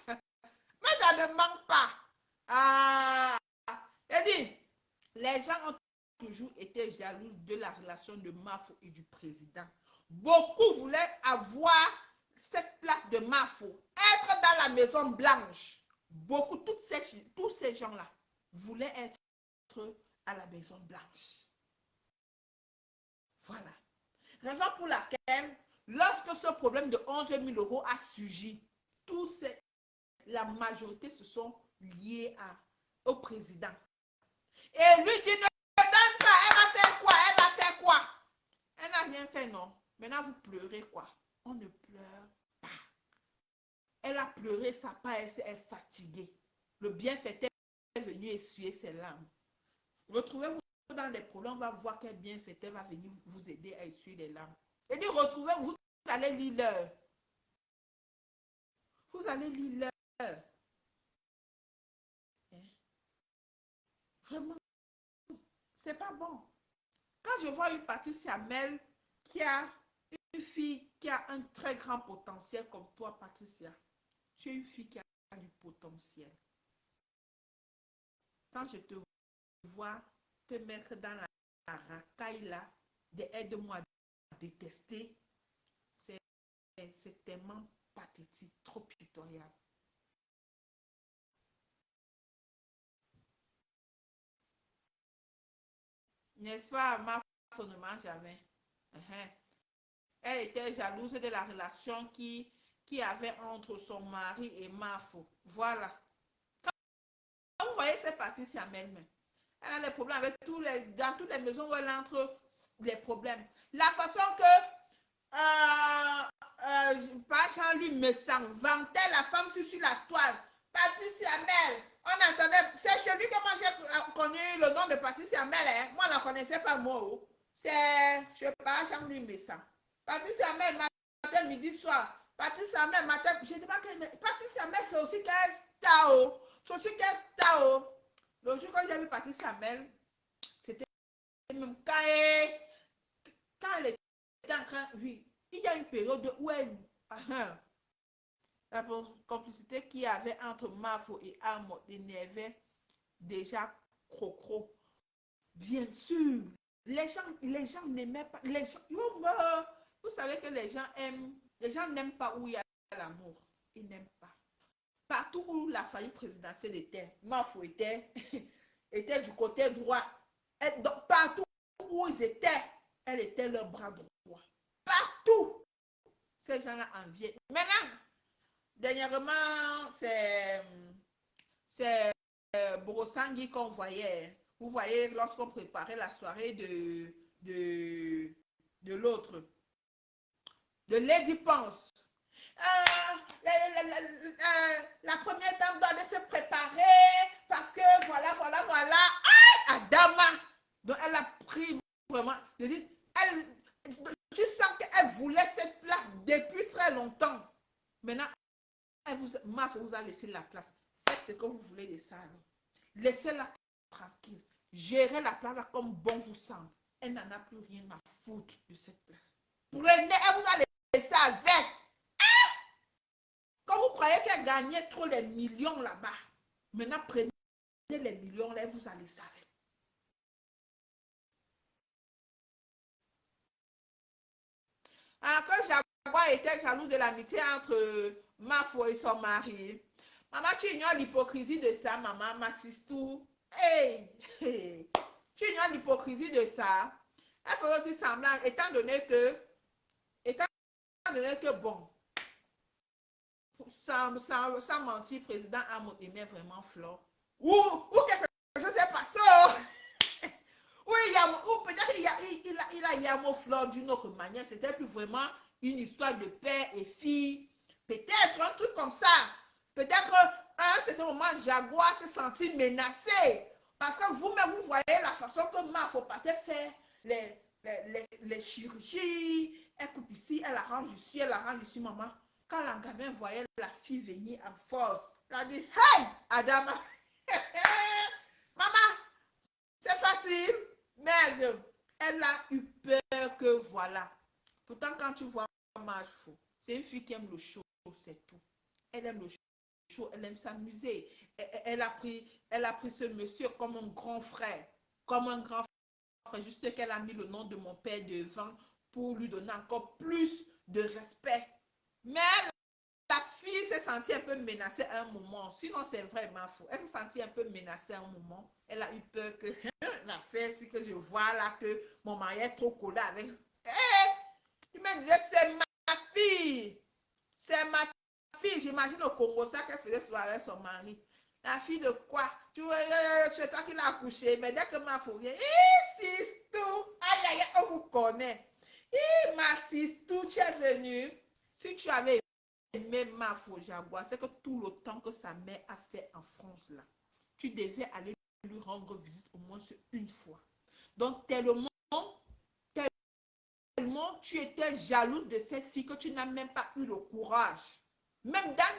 Mais ça ne manque pas. Ah, elle dit, les gens ont toujours été jaloux de la relation de Mafo et du président. Beaucoup voulaient avoir cette place de Mafo, être dans la Maison Blanche. Beaucoup, tous ces gens-là voulaient être à la Maison Blanche. Voilà. Raison pour laquelle, lorsque ce problème de 11 000 € a surgi, la majorité se sont liés au président. Et lui dit, ne donne pas, elle va faire quoi? Elle va faire quoi? Elle n'a rien fait, non. Maintenant, vous pleurez quoi? On ne pleure pas. Elle a pleuré, sa part, elle est fatiguée. Le bienfaiteur est venu essuyer ses larmes. Retrouvez-vous dans les problèmes, on va voir quel bienfaiteur va venir vous aider à essuyer les larmes. Et dit, retrouvez-vous, vous allez lire l'heure. Vous allez lire l'heure. Vraiment, c'est pas bon. Quand je vois une Patricia Mel qui a une fille qui a un très grand potentiel comme toi, Patricia, tu es une fille qui a du potentiel. Quand je te vois te mettre dans la racaille là, de aide-moi à détester, c'est tellement pathétique, trop pitoyable. N'est-ce pas, Mafo ne ment jamais. Elle était jalouse de la relation qui avait entre son mari et Mafo. Voilà. Quand vous voyez cette partie, c'est elle-même. Elle a des problèmes avec dans toutes les maisons où elle entre, les problèmes. La façon que Jean-Louis Messan vantait la femme sur la toile. Patricia Mel. On entendait. C'est chez lui que moi j'ai connu le nom de Patricia Mel. Hein. Moi, je ne connaissais pas moi. C'est, je sais pas, Jean-Louis Messan. Patricia Mel, matin, midi, soir. Patricia Mel, matin. Je ne dis pas que. Patricia Mel, c'est aussi qu'elle star. C'est aussi qu'elle star. Le jour quand j'ai vu Patricia Mel, c'était même quand elle était en train. Oui, il y a une période où la complicité qu'il y avait entre Mafo et Amo énervait déjà Crocro. Bien sûr, les gens n'aimaient pas. Vous savez que les gens n'aiment pas où il y a l'amour. Ils n'aiment pas. Partout où la famille présidentielle était, Mafo était du côté droit. Donc, partout où ils étaient, elle était leur bras droit. Partout. Ces gens-là enviaient. Maintenant, dernièrement, c'est Borosangui qu'on voyait. Vous voyez, lorsqu'on préparait la soirée de l'autre, de Lady Ponce. La première dame doit se préparer parce que voilà. Ah, Adama. Donc elle a pris vraiment. Tu sens qu'elle voulait cette place depuis très longtemps. Maintenant, Maf vous a laissé la place. Faites ce que vous voulez de ça. Laissez-la tranquille. Gérez la place comme bon vous semble. Elle n'en a plus rien à foutre de cette place. Pour elle vous a laissé avec. Quand vous croyez qu'elle gagnait trop les millions là-bas, maintenant prenez les millions là, vous allez savoir. Alors, quand Jaguar était jaloux de l'amitié entre Mafo et son mari, maman, tu ignores l'hypocrisie de ça, maman, ma sistou. Hey, tu ignores l'hypocrisie de ça. Elle fait aussi semblant, étant donné que bon, sans mentir, président Amo aimait vraiment Flore. Ou quelque chose s'est passé. Oui, ou peut-être il a Yamo Flore d'une autre manière. C'était plus vraiment une histoire de père et fille. Peut-être un truc comme ça. Peut-être à un certain moment, Jaguar s'est senti menacé. Parce que vous-même, vous voyez la façon que Mafo partait faire les chirurgies. Elle coupe ici, elle arrange ici, maman. Quand la gamin voyait la fille venir en force, elle a dit, hey, Adama, maman, c'est facile. Merde, elle a eu peur que voilà. Pourtant, quand tu vois Marfo, c'est une fille qui aime le show, c'est tout. Elle aime le show, elle aime s'amuser. Elle a pris ce monsieur comme un grand frère. Comme un grand frère. Juste qu'elle a mis le nom de mon père devant pour lui donner encore plus de respect. Mais la fille s'est sentie un peu menacée à un moment. Sinon, c'est vraiment faux. Elle s'est sentie un peu menacée à un moment. Elle a eu peur que l'affaire, si que je vois là que mon mari est trop collé avec. Il me disait, c'est ma fille. C'est ma fille. J'imagine au Congo ça qu'elle faisait souvent avec son mari. La fille de quoi? C'est toi qui l'as accouché. Mais dès que ma fille vient, Sistou, aïe, aïe, on vous connaît. Ma Sistou, tu es venue. Si tu avais aimé ma fille Jaguar, c'est que tout le temps que sa mère a fait en France, là, tu devais aller lui rendre visite au moins une fois. Donc, tellement tu étais jalouse de cette fille que tu n'as même pas eu le courage. Même dans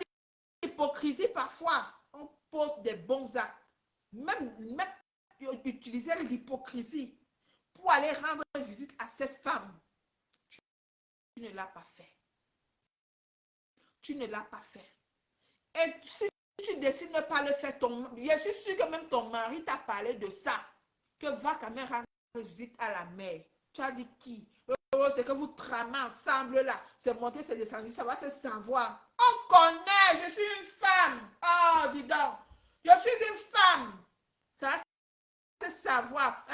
l'hypocrisie, parfois, on pose des bons actes. Même utiliser l'hypocrisie pour aller rendre visite à cette femme. Tu ne l'as pas fait. Tu ne l'as pas fait. Et si tu décides de ne pas le faire, je suis sûre que même ton mari t'a parlé de ça. Que va quand même rendre visite à la mère. Tu as dit qui? C'est que vous tramez ensemble là. C'est monté, c'est descendu. Ça va se savoir. On connaît. Je suis une femme. Oh, dis donc. Je suis une femme. Ça va se savoir.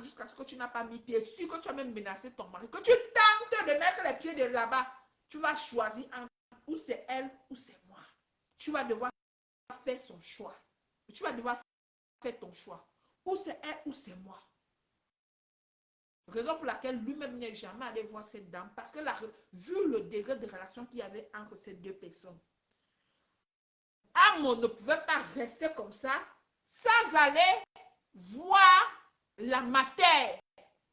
Jusqu'à ce que tu n'as pas mis pied. Sûr que tu as même menacé ton mari. Que tu tentes de mettre les pieds de là-bas. Tu vas choisir entre ou c'est elle ou c'est moi. Tu vas devoir faire son choix. Tu vas devoir faire ton choix. Ou c'est elle ou c'est moi. Raison pour laquelle lui-même n'est jamais allé voir cette dame. Parce que vu le degré de relation qu'il y avait entre ces deux personnes, Amon ne pouvait pas rester comme ça sans aller voir la matière.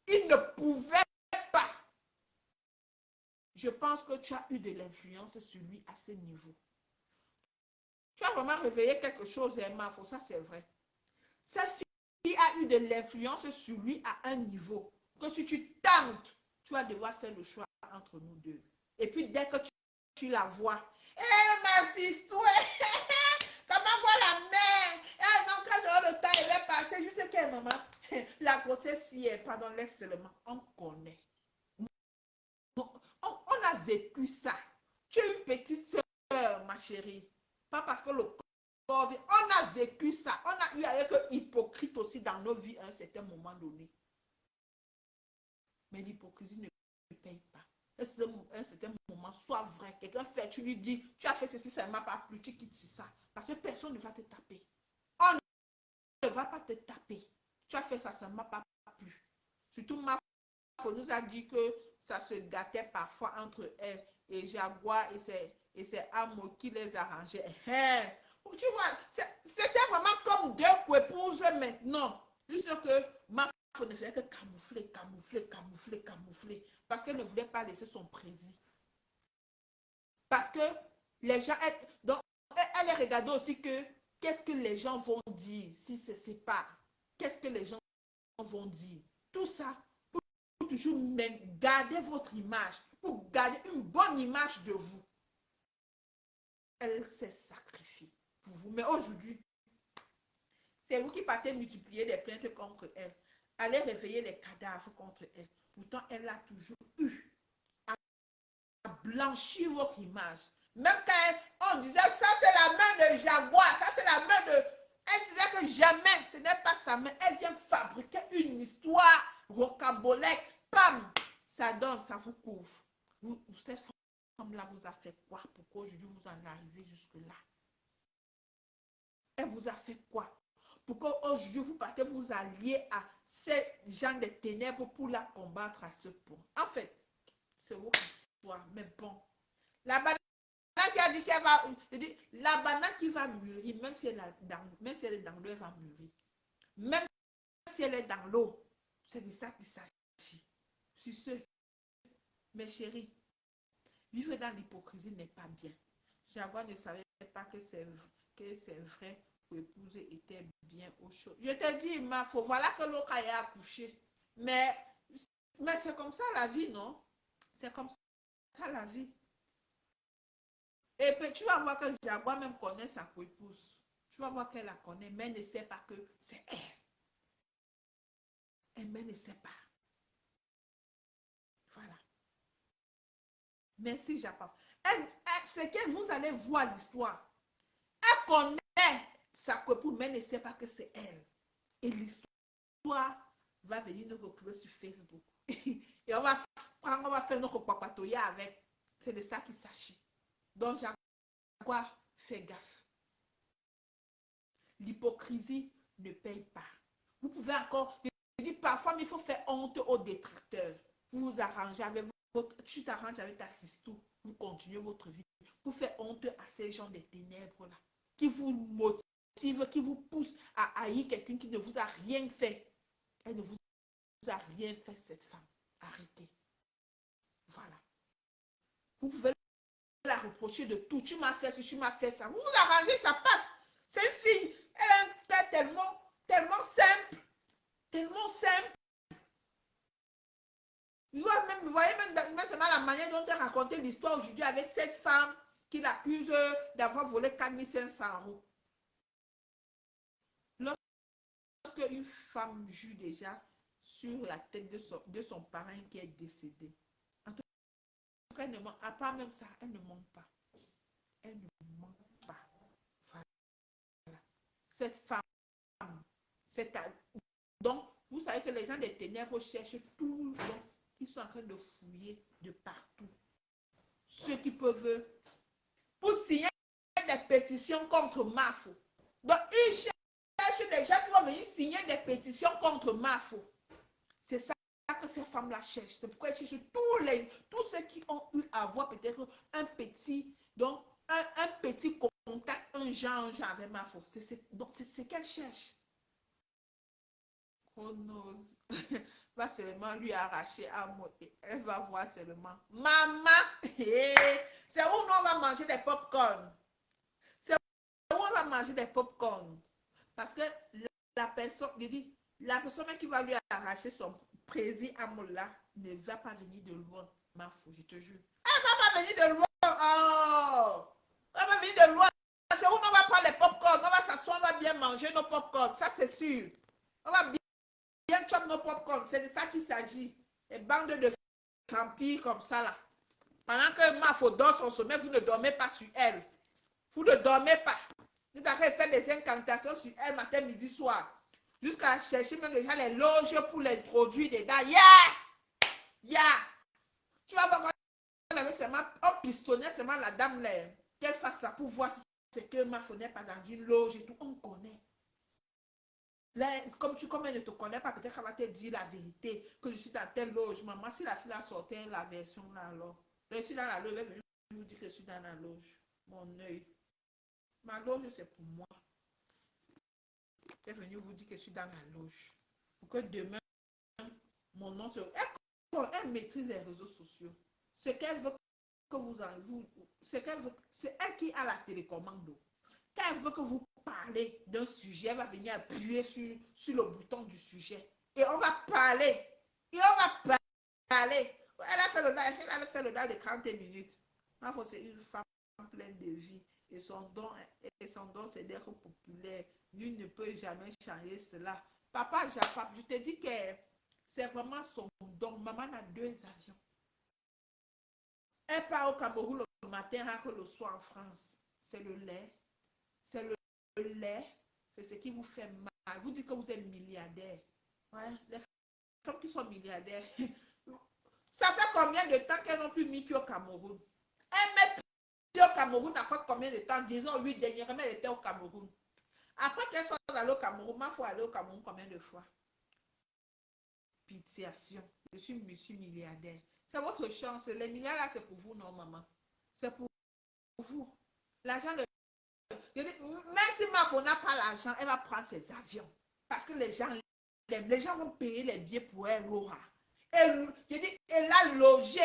Il ne pouvait pas. Je pense que tu as eu de l'influence sur lui à ce niveau. Tu as vraiment réveillé quelque chose, Emma. Ça, c'est vrai. Cette fille a eu de l'influence sur lui à un niveau que si tu tentes, tu vas devoir faire le choix entre nous deux. Et puis, dès que tu la vois, ma sister, comment voir la mère? Non, quand j'aurai le temps, elle va passer. Je sais qu'elle, maman, la grossesse, si elle, pardon, laisse seulement. On connaît. On a vécu ça. Tu es une petite soeur, ma chérie. Pas parce que le corps, on a vécu ça. On a eu à être hypocrite aussi dans nos vies à un certain moment donné. Mais l'hypocrisie ne paye pas. À un certain moment, sois vrai. Quelqu'un fait, tu lui dis, tu as fait ceci, ça ne m'a pas plu, tu quittes sur ça. Parce que personne ne va te taper. On ne va pas te taper. Tu as fait ça, ça ne m'a pas plu. Surtout ma femme nous a dit que ça se gâtait parfois entre elle et Jaguar et c'est Amo qui les arrangeait. Tu vois, c'était vraiment comme deux épouses maintenant. Juste que ma femme ne faisait que camoufler. Parce qu'elle ne voulait pas laisser son président. Parce que les gens... Donc, elle regardait aussi que qu'est-ce que les gens vont dire si se séparent. Qu'est-ce que les gens vont dire. Tout ça pour toujours garder votre image, pour garder une bonne image de vous. Elle s'est sacrifiée pour vous. Mais aujourd'hui, c'est vous qui partez multiplier les plaintes contre elle. Allez réveiller les cadavres contre elle. Pourtant, elle a toujours eu à blanchir votre image. Même quand on disait ça, c'est la main de Jaguar, ça, c'est la main de... Elle disait que jamais, ce n'est pas sa main. Elle vient fabriquer une histoire rocambolesque. Pam! Ça donne, ça vous couvre. Cette femme-là vous a fait quoi? Pourquoi aujourd'hui vous en arrivez jusque-là? Elle vous a fait quoi? Pourquoi aujourd'hui vous partez vous allier à ces gens des ténèbres pour la combattre à ce point? En fait, c'est votre histoire, mais bon. La banane qui a dit qu'elle va... La banane qui va mûrir, même si elle est dans l'eau, elle va mûrir. Même si elle est dans l'eau, c'est de ça qu'il s'agit. Sur ce, mes chéris, vivre dans l'hypocrisie n'est pas bien. Jaguar ne savait pas que c'est vrai épouse était bien au chaud. Je te dis, ma faut voilà que l'autre a accouché. Mais c'est comme ça la vie, non? C'est comme ça la vie. Et puis tu vas voir que Jaguar même connaît sa épouse. Tu vas voir qu'elle la connaît, mais elle ne sait pas que c'est elle. Elle ne sait pas. Voilà. Merci, Japan. C'est qu'elle, vous allez voir l'histoire. Elle connaît sa copine, mais elle ne sait pas que c'est elle. Et l'histoire va venir nous retrouver sur Facebook. Et on va faire notre papatoya avec. C'est de ça qu'il s'agit. Donc, Jaguar, fais gaffe. L'hypocrisie ne paye pas. Vous pouvez encore, je dis parfois, mais il faut faire honte aux détracteurs. Vous vous arrangez avec tu t'arranges avec ta sister, vous continuez votre vie. Vous faites honte à ces gens des ténèbres là, qui vous motivent, qui vous poussent à haïr quelqu'un qui ne vous a rien fait. Elle ne vous a rien fait, cette femme. Arrêtez. Voilà. Vous pouvez la reprocher de tout. Tu m'as fait ça, tu m'as fait ça. Vous vous arrangez, ça passe. C'est une fille. Elle a un cas tellement simple. Tellement simple. Vous voyez même c'est mal la manière dont elle racontait l'histoire aujourd'hui avec cette femme qui l'accuse d'avoir volé 4500 €. Lorsque une femme joue déjà sur la tête de son parrain qui est décédé, en tout cas, elle ne ment, à part même ça, elle ne ment pas. Elle ne ment pas. Voilà. Cette femme, donc, vous savez que les gens des ténèbres cherchent tout le temps. Ils sont en train de fouiller de partout. Ceux qui peuvent, pour signer des pétitions contre Mafo. Donc, ils cherchent des gens qui vont venir signer des pétitions contre Mafo. C'est ça que ces femmes-là cherchent. C'est pourquoi elles cherchent tous ceux qui ont eu à voir peut-être un petit contact, un genre avec Mafo. Donc, c'est ce qu'elles cherchent. Chronos va seulement lui arracher un mot et elle va voir seulement maman. C'est où on va manger des pop-corn. C'est où on va manger des pop-corn. Parce que la personne qui va lui arracher son prési amour là ne va pas venir de loin. Ma fou, je te jure. Elle va pas venir de loin. Oh! Elle va venir de loin. C'est où on va prendre les pop-corn. On va s'asseoir, on va bien manger nos pop-corn. Ça, c'est sûr. On va bien chop nos pop-corn. C'est de ça qu'il s'agit. Les bandes de vampires comme ça là. Pendant que Mafo dort son sommeil, vous ne dormez pas sur elle. Vous ne dormez pas. Vous avez fait des incantations sur elle matin, midi, soir. Jusqu'à chercher même déjà les loges pour l'introduire dedans. Tu vas voir quand elle avait seulement un pistonnet, seulement la dame là. Qu'elle fasse ça pour voir si c'est que Mafo n'est pas dans une loge et tout. On connaît. Là, comme elle ne te connaît pas, peut-être qu'elle va te dire la vérité, que je suis dans telle loge. Maman, si la fille a sorti la version là, alors. Je suis dans la loge, elle va venir vous dire que je suis dans la loge. Mon œil. Ma loge, c'est pour moi. Elle est venue vous dire que je suis dans la loge. Pour que demain, mon nom se... Elle maîtrise les réseaux sociaux. Ce qu'elle veut que vous... C'est elle qui a la télécommande. Quand elle veut que vous parlez d'un sujet, elle va venir appuyer sur le bouton du sujet. Et on va parler. Elle a fait le live de 30 minutes. C'est une femme pleine de vie. Et son don, c'est d'être populaire. Nul ne peut jamais changer cela. Papa Japap, je te dis que c'est vraiment son don. Maman a 2 avions. Elle part au Cameroun le matin, le soir en France. C'est le lait. C'est le lait. C'est ce qui vous fait mal. Vous dites que vous êtes milliardaire. Ouais, les femmes qui sont milliardaires. Ça fait combien de temps qu'elles n'ont plus mis pied au Cameroun? Elles mettent pied au Cameroun après combien de temps? Disons 8 dernièrement, elle était au Cameroun. Après qu'elles soient allées au Cameroun, il faut aller au Cameroun combien de fois? Pitiation. Je suis monsieur milliardaire. C'est votre chance. Les milliards là, c'est pour vous, non, maman? C'est pour vous. L'argent de... Même si Mafo n'a pas l'argent, elle va prendre ses avions. Parce que les gens l'aiment. Les gens vont payer les billets pour elle, Laura. Elle a logé,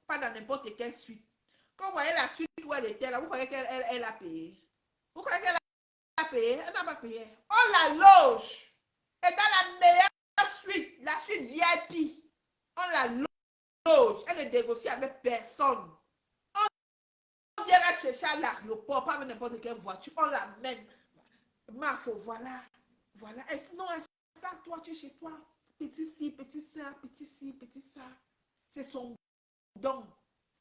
pas dans n'importe quelle suite. Quand vous voyez la suite où elle était là, vous croyez qu'elle a payé? Vous croyez qu'elle payé, elle n'a pas payé. On la loge. Et dans la meilleure suite, la suite VIP, on la loge. Elle ne négocie avec personne. On vient la chercher à l'aéroport, pas avec n'importe quelle voiture. On l'amène. Mafo, voilà. Voilà. Et sinon, installe-toi, tu es chez toi. Petit ci, petit ça, petit ci, petit ça. C'est son don.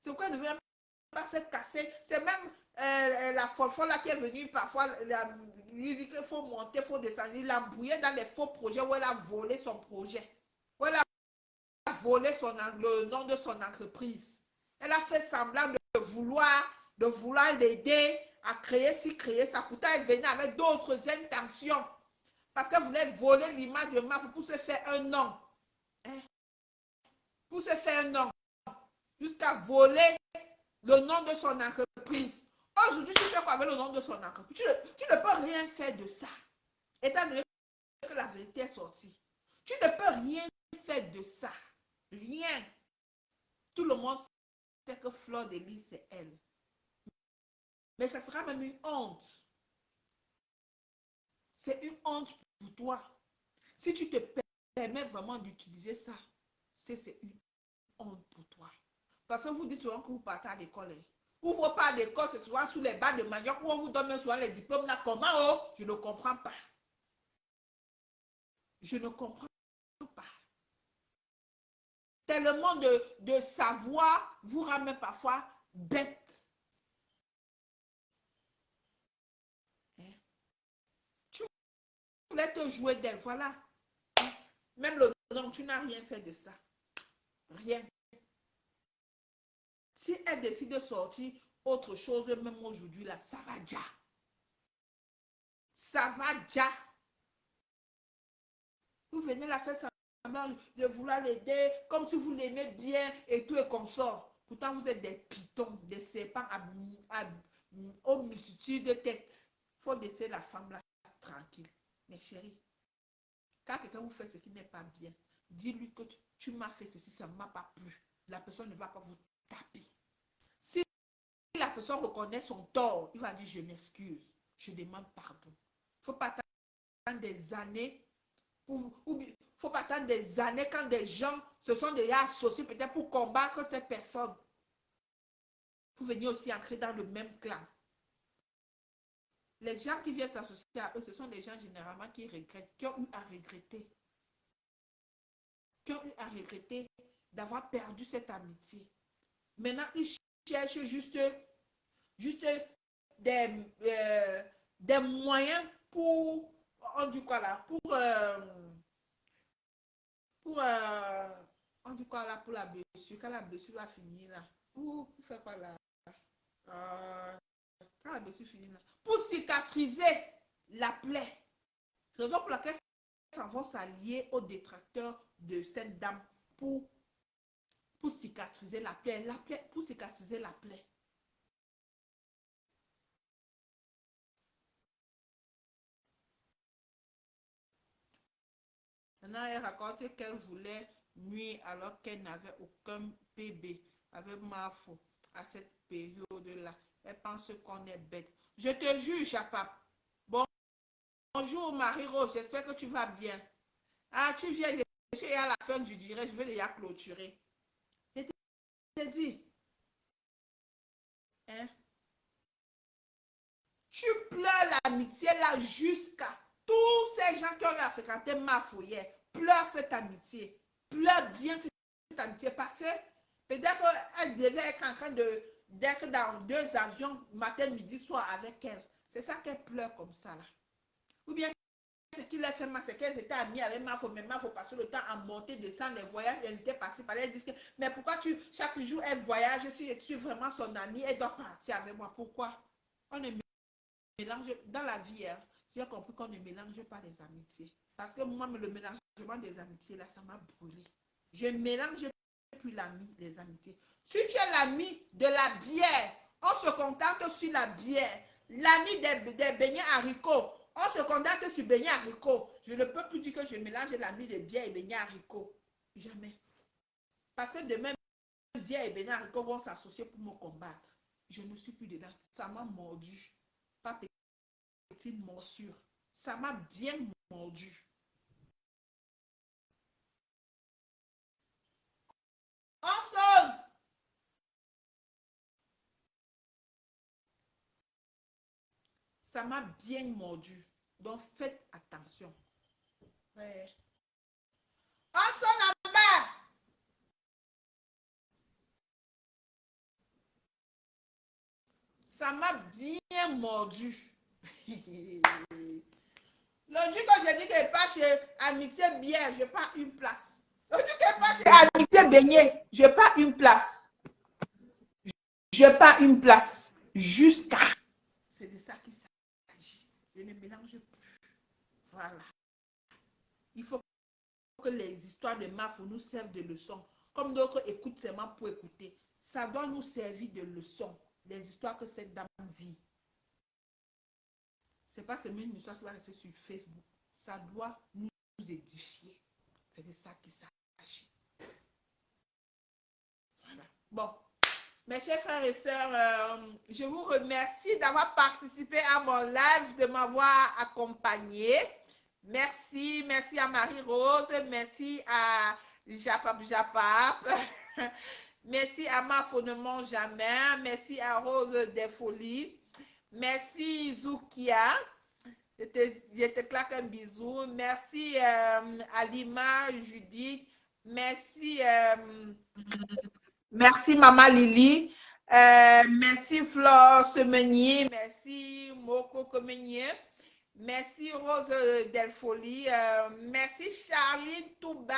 C'est pourquoi elle ne vient pas se casser. C'est même la folle là qui est venue parfois. La musique, il faut monter, il faut descendre. Il l'a embrouillé dans des faux projets où elle a volé son projet. Où elle a volé le nom de son entreprise. Elle a fait semblant de vouloir l'aider à créer ci, créer ça. Pourtant, elle venait avec d'autres intentions. Parce qu'elle voulait voler l'image de Mafo pour se faire un nom. Hein? Pour se faire un nom. Jusqu'à voler le nom de son entreprise. Aujourd'hui, tu fais quoi avec le nom de son entreprise? Tu ne peux rien faire de ça. Étant donné que la vérité est sortie. Tu ne peux rien faire de ça. Rien. Tout le monde sait que Fleur de Lys, c'est elle. Mais ça sera même une honte. C'est une honte pour toi. Si tu te permets vraiment d'utiliser ça, c'est une honte pour toi. Parce que vous dites souvent que vous partez à l'école. Ouvre pas d'école, c'est souvent sous les bas de manioc où on vous donne souvent les diplômes là. Comment oh? Je ne comprends pas. Je ne comprends pas. Tellement de savoir vous rend même parfois bête. Hein? Tu voulais te jouer d'elle, voilà. Même le nom, tu n'as rien fait de ça. Rien. Si elle décide de sortir autre chose, même aujourd'hui, là, ça va déjà. Ça va déjà. Vous venez la faire semblant de vouloir l'aider, comme si vous l'aimez bien et tout et comme ça. Pourtant, vous êtes des pitons, des serpents aux multitudes de têtes. Il faut laisser la femme là tranquille. Mais chérie, quand quelqu'un vous fait ce qui n'est pas bien, dis-lui que tu m'as fait ceci, ça ne m'a pas plu. La personne ne va pas vous taper. Si la personne reconnaît son tort, il va dire je m'excuse, je demande pardon. Il ne faut pas attendre des années. Il ne faut pas attendre des années quand des gens se sont déjà associés peut-être pour combattre ces personnes. Pour venir aussi entrer dans le même clan. Les gens qui viennent s'associer à eux, ce sont des gens généralement qui regrettent, qui ont eu à regretter. Qui ont eu à regretter d'avoir perdu cette amitié. Maintenant, ils cherchent juste des moyens pour, on dit quoi là, on dit quoi là pour la blessure, quand la blessure va finir là, pour faire quoi là, quand la blessure finit là, pour cicatriser la plaie. Raison pour laquelle ils vont s'allier aux détracteurs de cette dame pour cicatriser la plaie, pour cicatriser la plaie. Maintenant, elle raconte qu'elle voulait nuire alors qu'elle n'avait aucun bébé avec Mafo à cette période-là. Elle pense qu'on est bête. Je te juge, Chapap. Bonjour Marie-Rose, j'espère que tu vas bien. Ah, tu viens, je suis à la fin du direct, je vais déjà clôturer. Je t'ai dit, hein? Tu pleures l'amitié là jusqu'à tous ces gens qui ont fréquenté Mafo hier. Pleure cette amitié. Pleure bien cette amitié parce que peut-être qu'elle devait être en train d'être dans 2 avions matin, midi, soir avec elle. C'est ça qu'elle pleure comme ça là. Ou bien ce qu'il a fait, c'est qu'elles étaient amies avec Mafo, mais Mafo passait le temps à monter, descendre, les voyages, elle était passée par elle, disent que, mais pourquoi chaque jour elle voyage, si je suis vraiment son amie, elle doit partir avec moi, pourquoi? On ne mélange, dans la vie, hein, j'ai compris qu'on ne mélange pas les amitiés. Parce que moi, le mélangement des amitiés, là, ça m'a brûlé. Je mélange plus les amitiés. Si tu es l'ami de la bière, on se contente sur la bière. L'ami des beignets haricots, on se contente sur beignets haricots. Je ne peux plus dire que je mélange l'ami de bière et beignets haricots. Jamais. Parce que demain, bière et beignets haricots vont s'associer pour me combattre. Je ne suis plus dedans. Ça m'a mordu. Pas petite morsure. Ça m'a bien mordu. On sonne. Ça m'a bien mordu. Donc, faites attention. Ouais. On sonne en bas. Ça m'a bien mordu. Le jour que j'ai dit que je pars chez Amitié Bière, je pars une place. Le jour que je pars chez Amitié Beignet, je pars une place. Je pars une place. Jusqu'à. C'est de ça qu'il s'agit. Je ne mélange plus. Voilà. Il faut que les histoires de Mafou nous servent de leçon. Comme d'autres écoutent seulement pour écouter. Ça doit nous servir de leçon. Les histoires que cette dame vit. C'est pas seulement une histoire qui va rester sur Facebook. Ça doit nous édifier. C'est de ça qu'il s'agit. Voilà. Bon. Mes chers frères et sœurs, je vous remercie d'avoir participé à mon live, de m'avoir accompagné. Merci, merci à Marie-Rose, merci à Japap Japap, merci à Mafou ne mange jamais, merci à Rose des Folies, merci Zoukia, je te claque un bisou, merci à Lima, Judith, merci... Merci Maman Lily, merci Flore Semenier, merci Moko Comenier, merci Rose Delfolie, merci Charline Touba,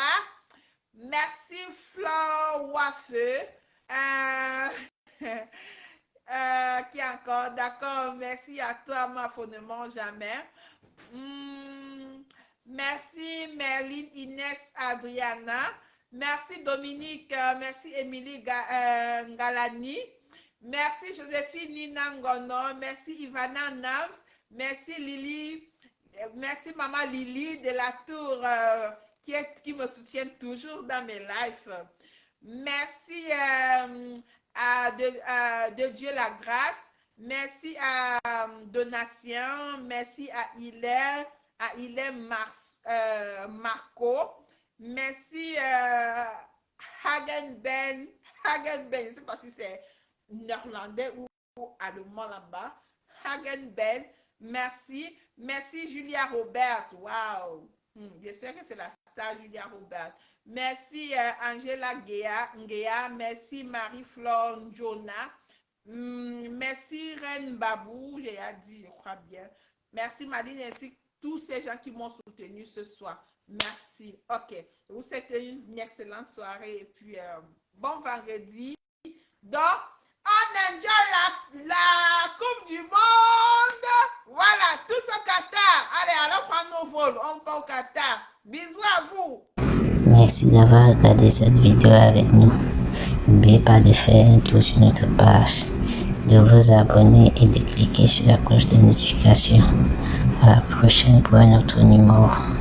merci Flore Wafeu, qui encore, d'accord, merci à toi Mafou ne mange jamais. Merci Merline Inès Adriana. Merci Dominique, merci Émilie Galani, merci Joséphine Nina Ngono, merci Ivana Nams, merci Lily, merci Maman Lily de la Tour qui me soutient toujours dans mes lives. Merci de Dieu la grâce, merci à Donatien, merci à Hélène Marco. Merci Hagen Ben, je ne sais pas si c'est néerlandais ou allemand là-bas. Hagen Ben, merci. Merci Julia Robert, waouh. J'espère que c'est la star Julia Robert. Merci Angela Ngea, merci Marie-Flore Jonah. Merci Reine Babou, j'ai dit, je crois bien. Merci Madine, ainsi que tous ces gens qui m'ont soutenu ce soir. Merci. Ok. Je vous souhaite une excellente soirée et puis bon vendredi. Donc, on enjoy la Coupe du Monde. Voilà, tous au Qatar. Allez, allons prendre nos vols. On part au Qatar. Bisous à vous. Merci d'avoir regardé cette vidéo avec nous. N'oubliez pas de faire un tour sur notre page, de vous abonner et de cliquer sur la cloche de notification. À la prochaine pour un autre numéro.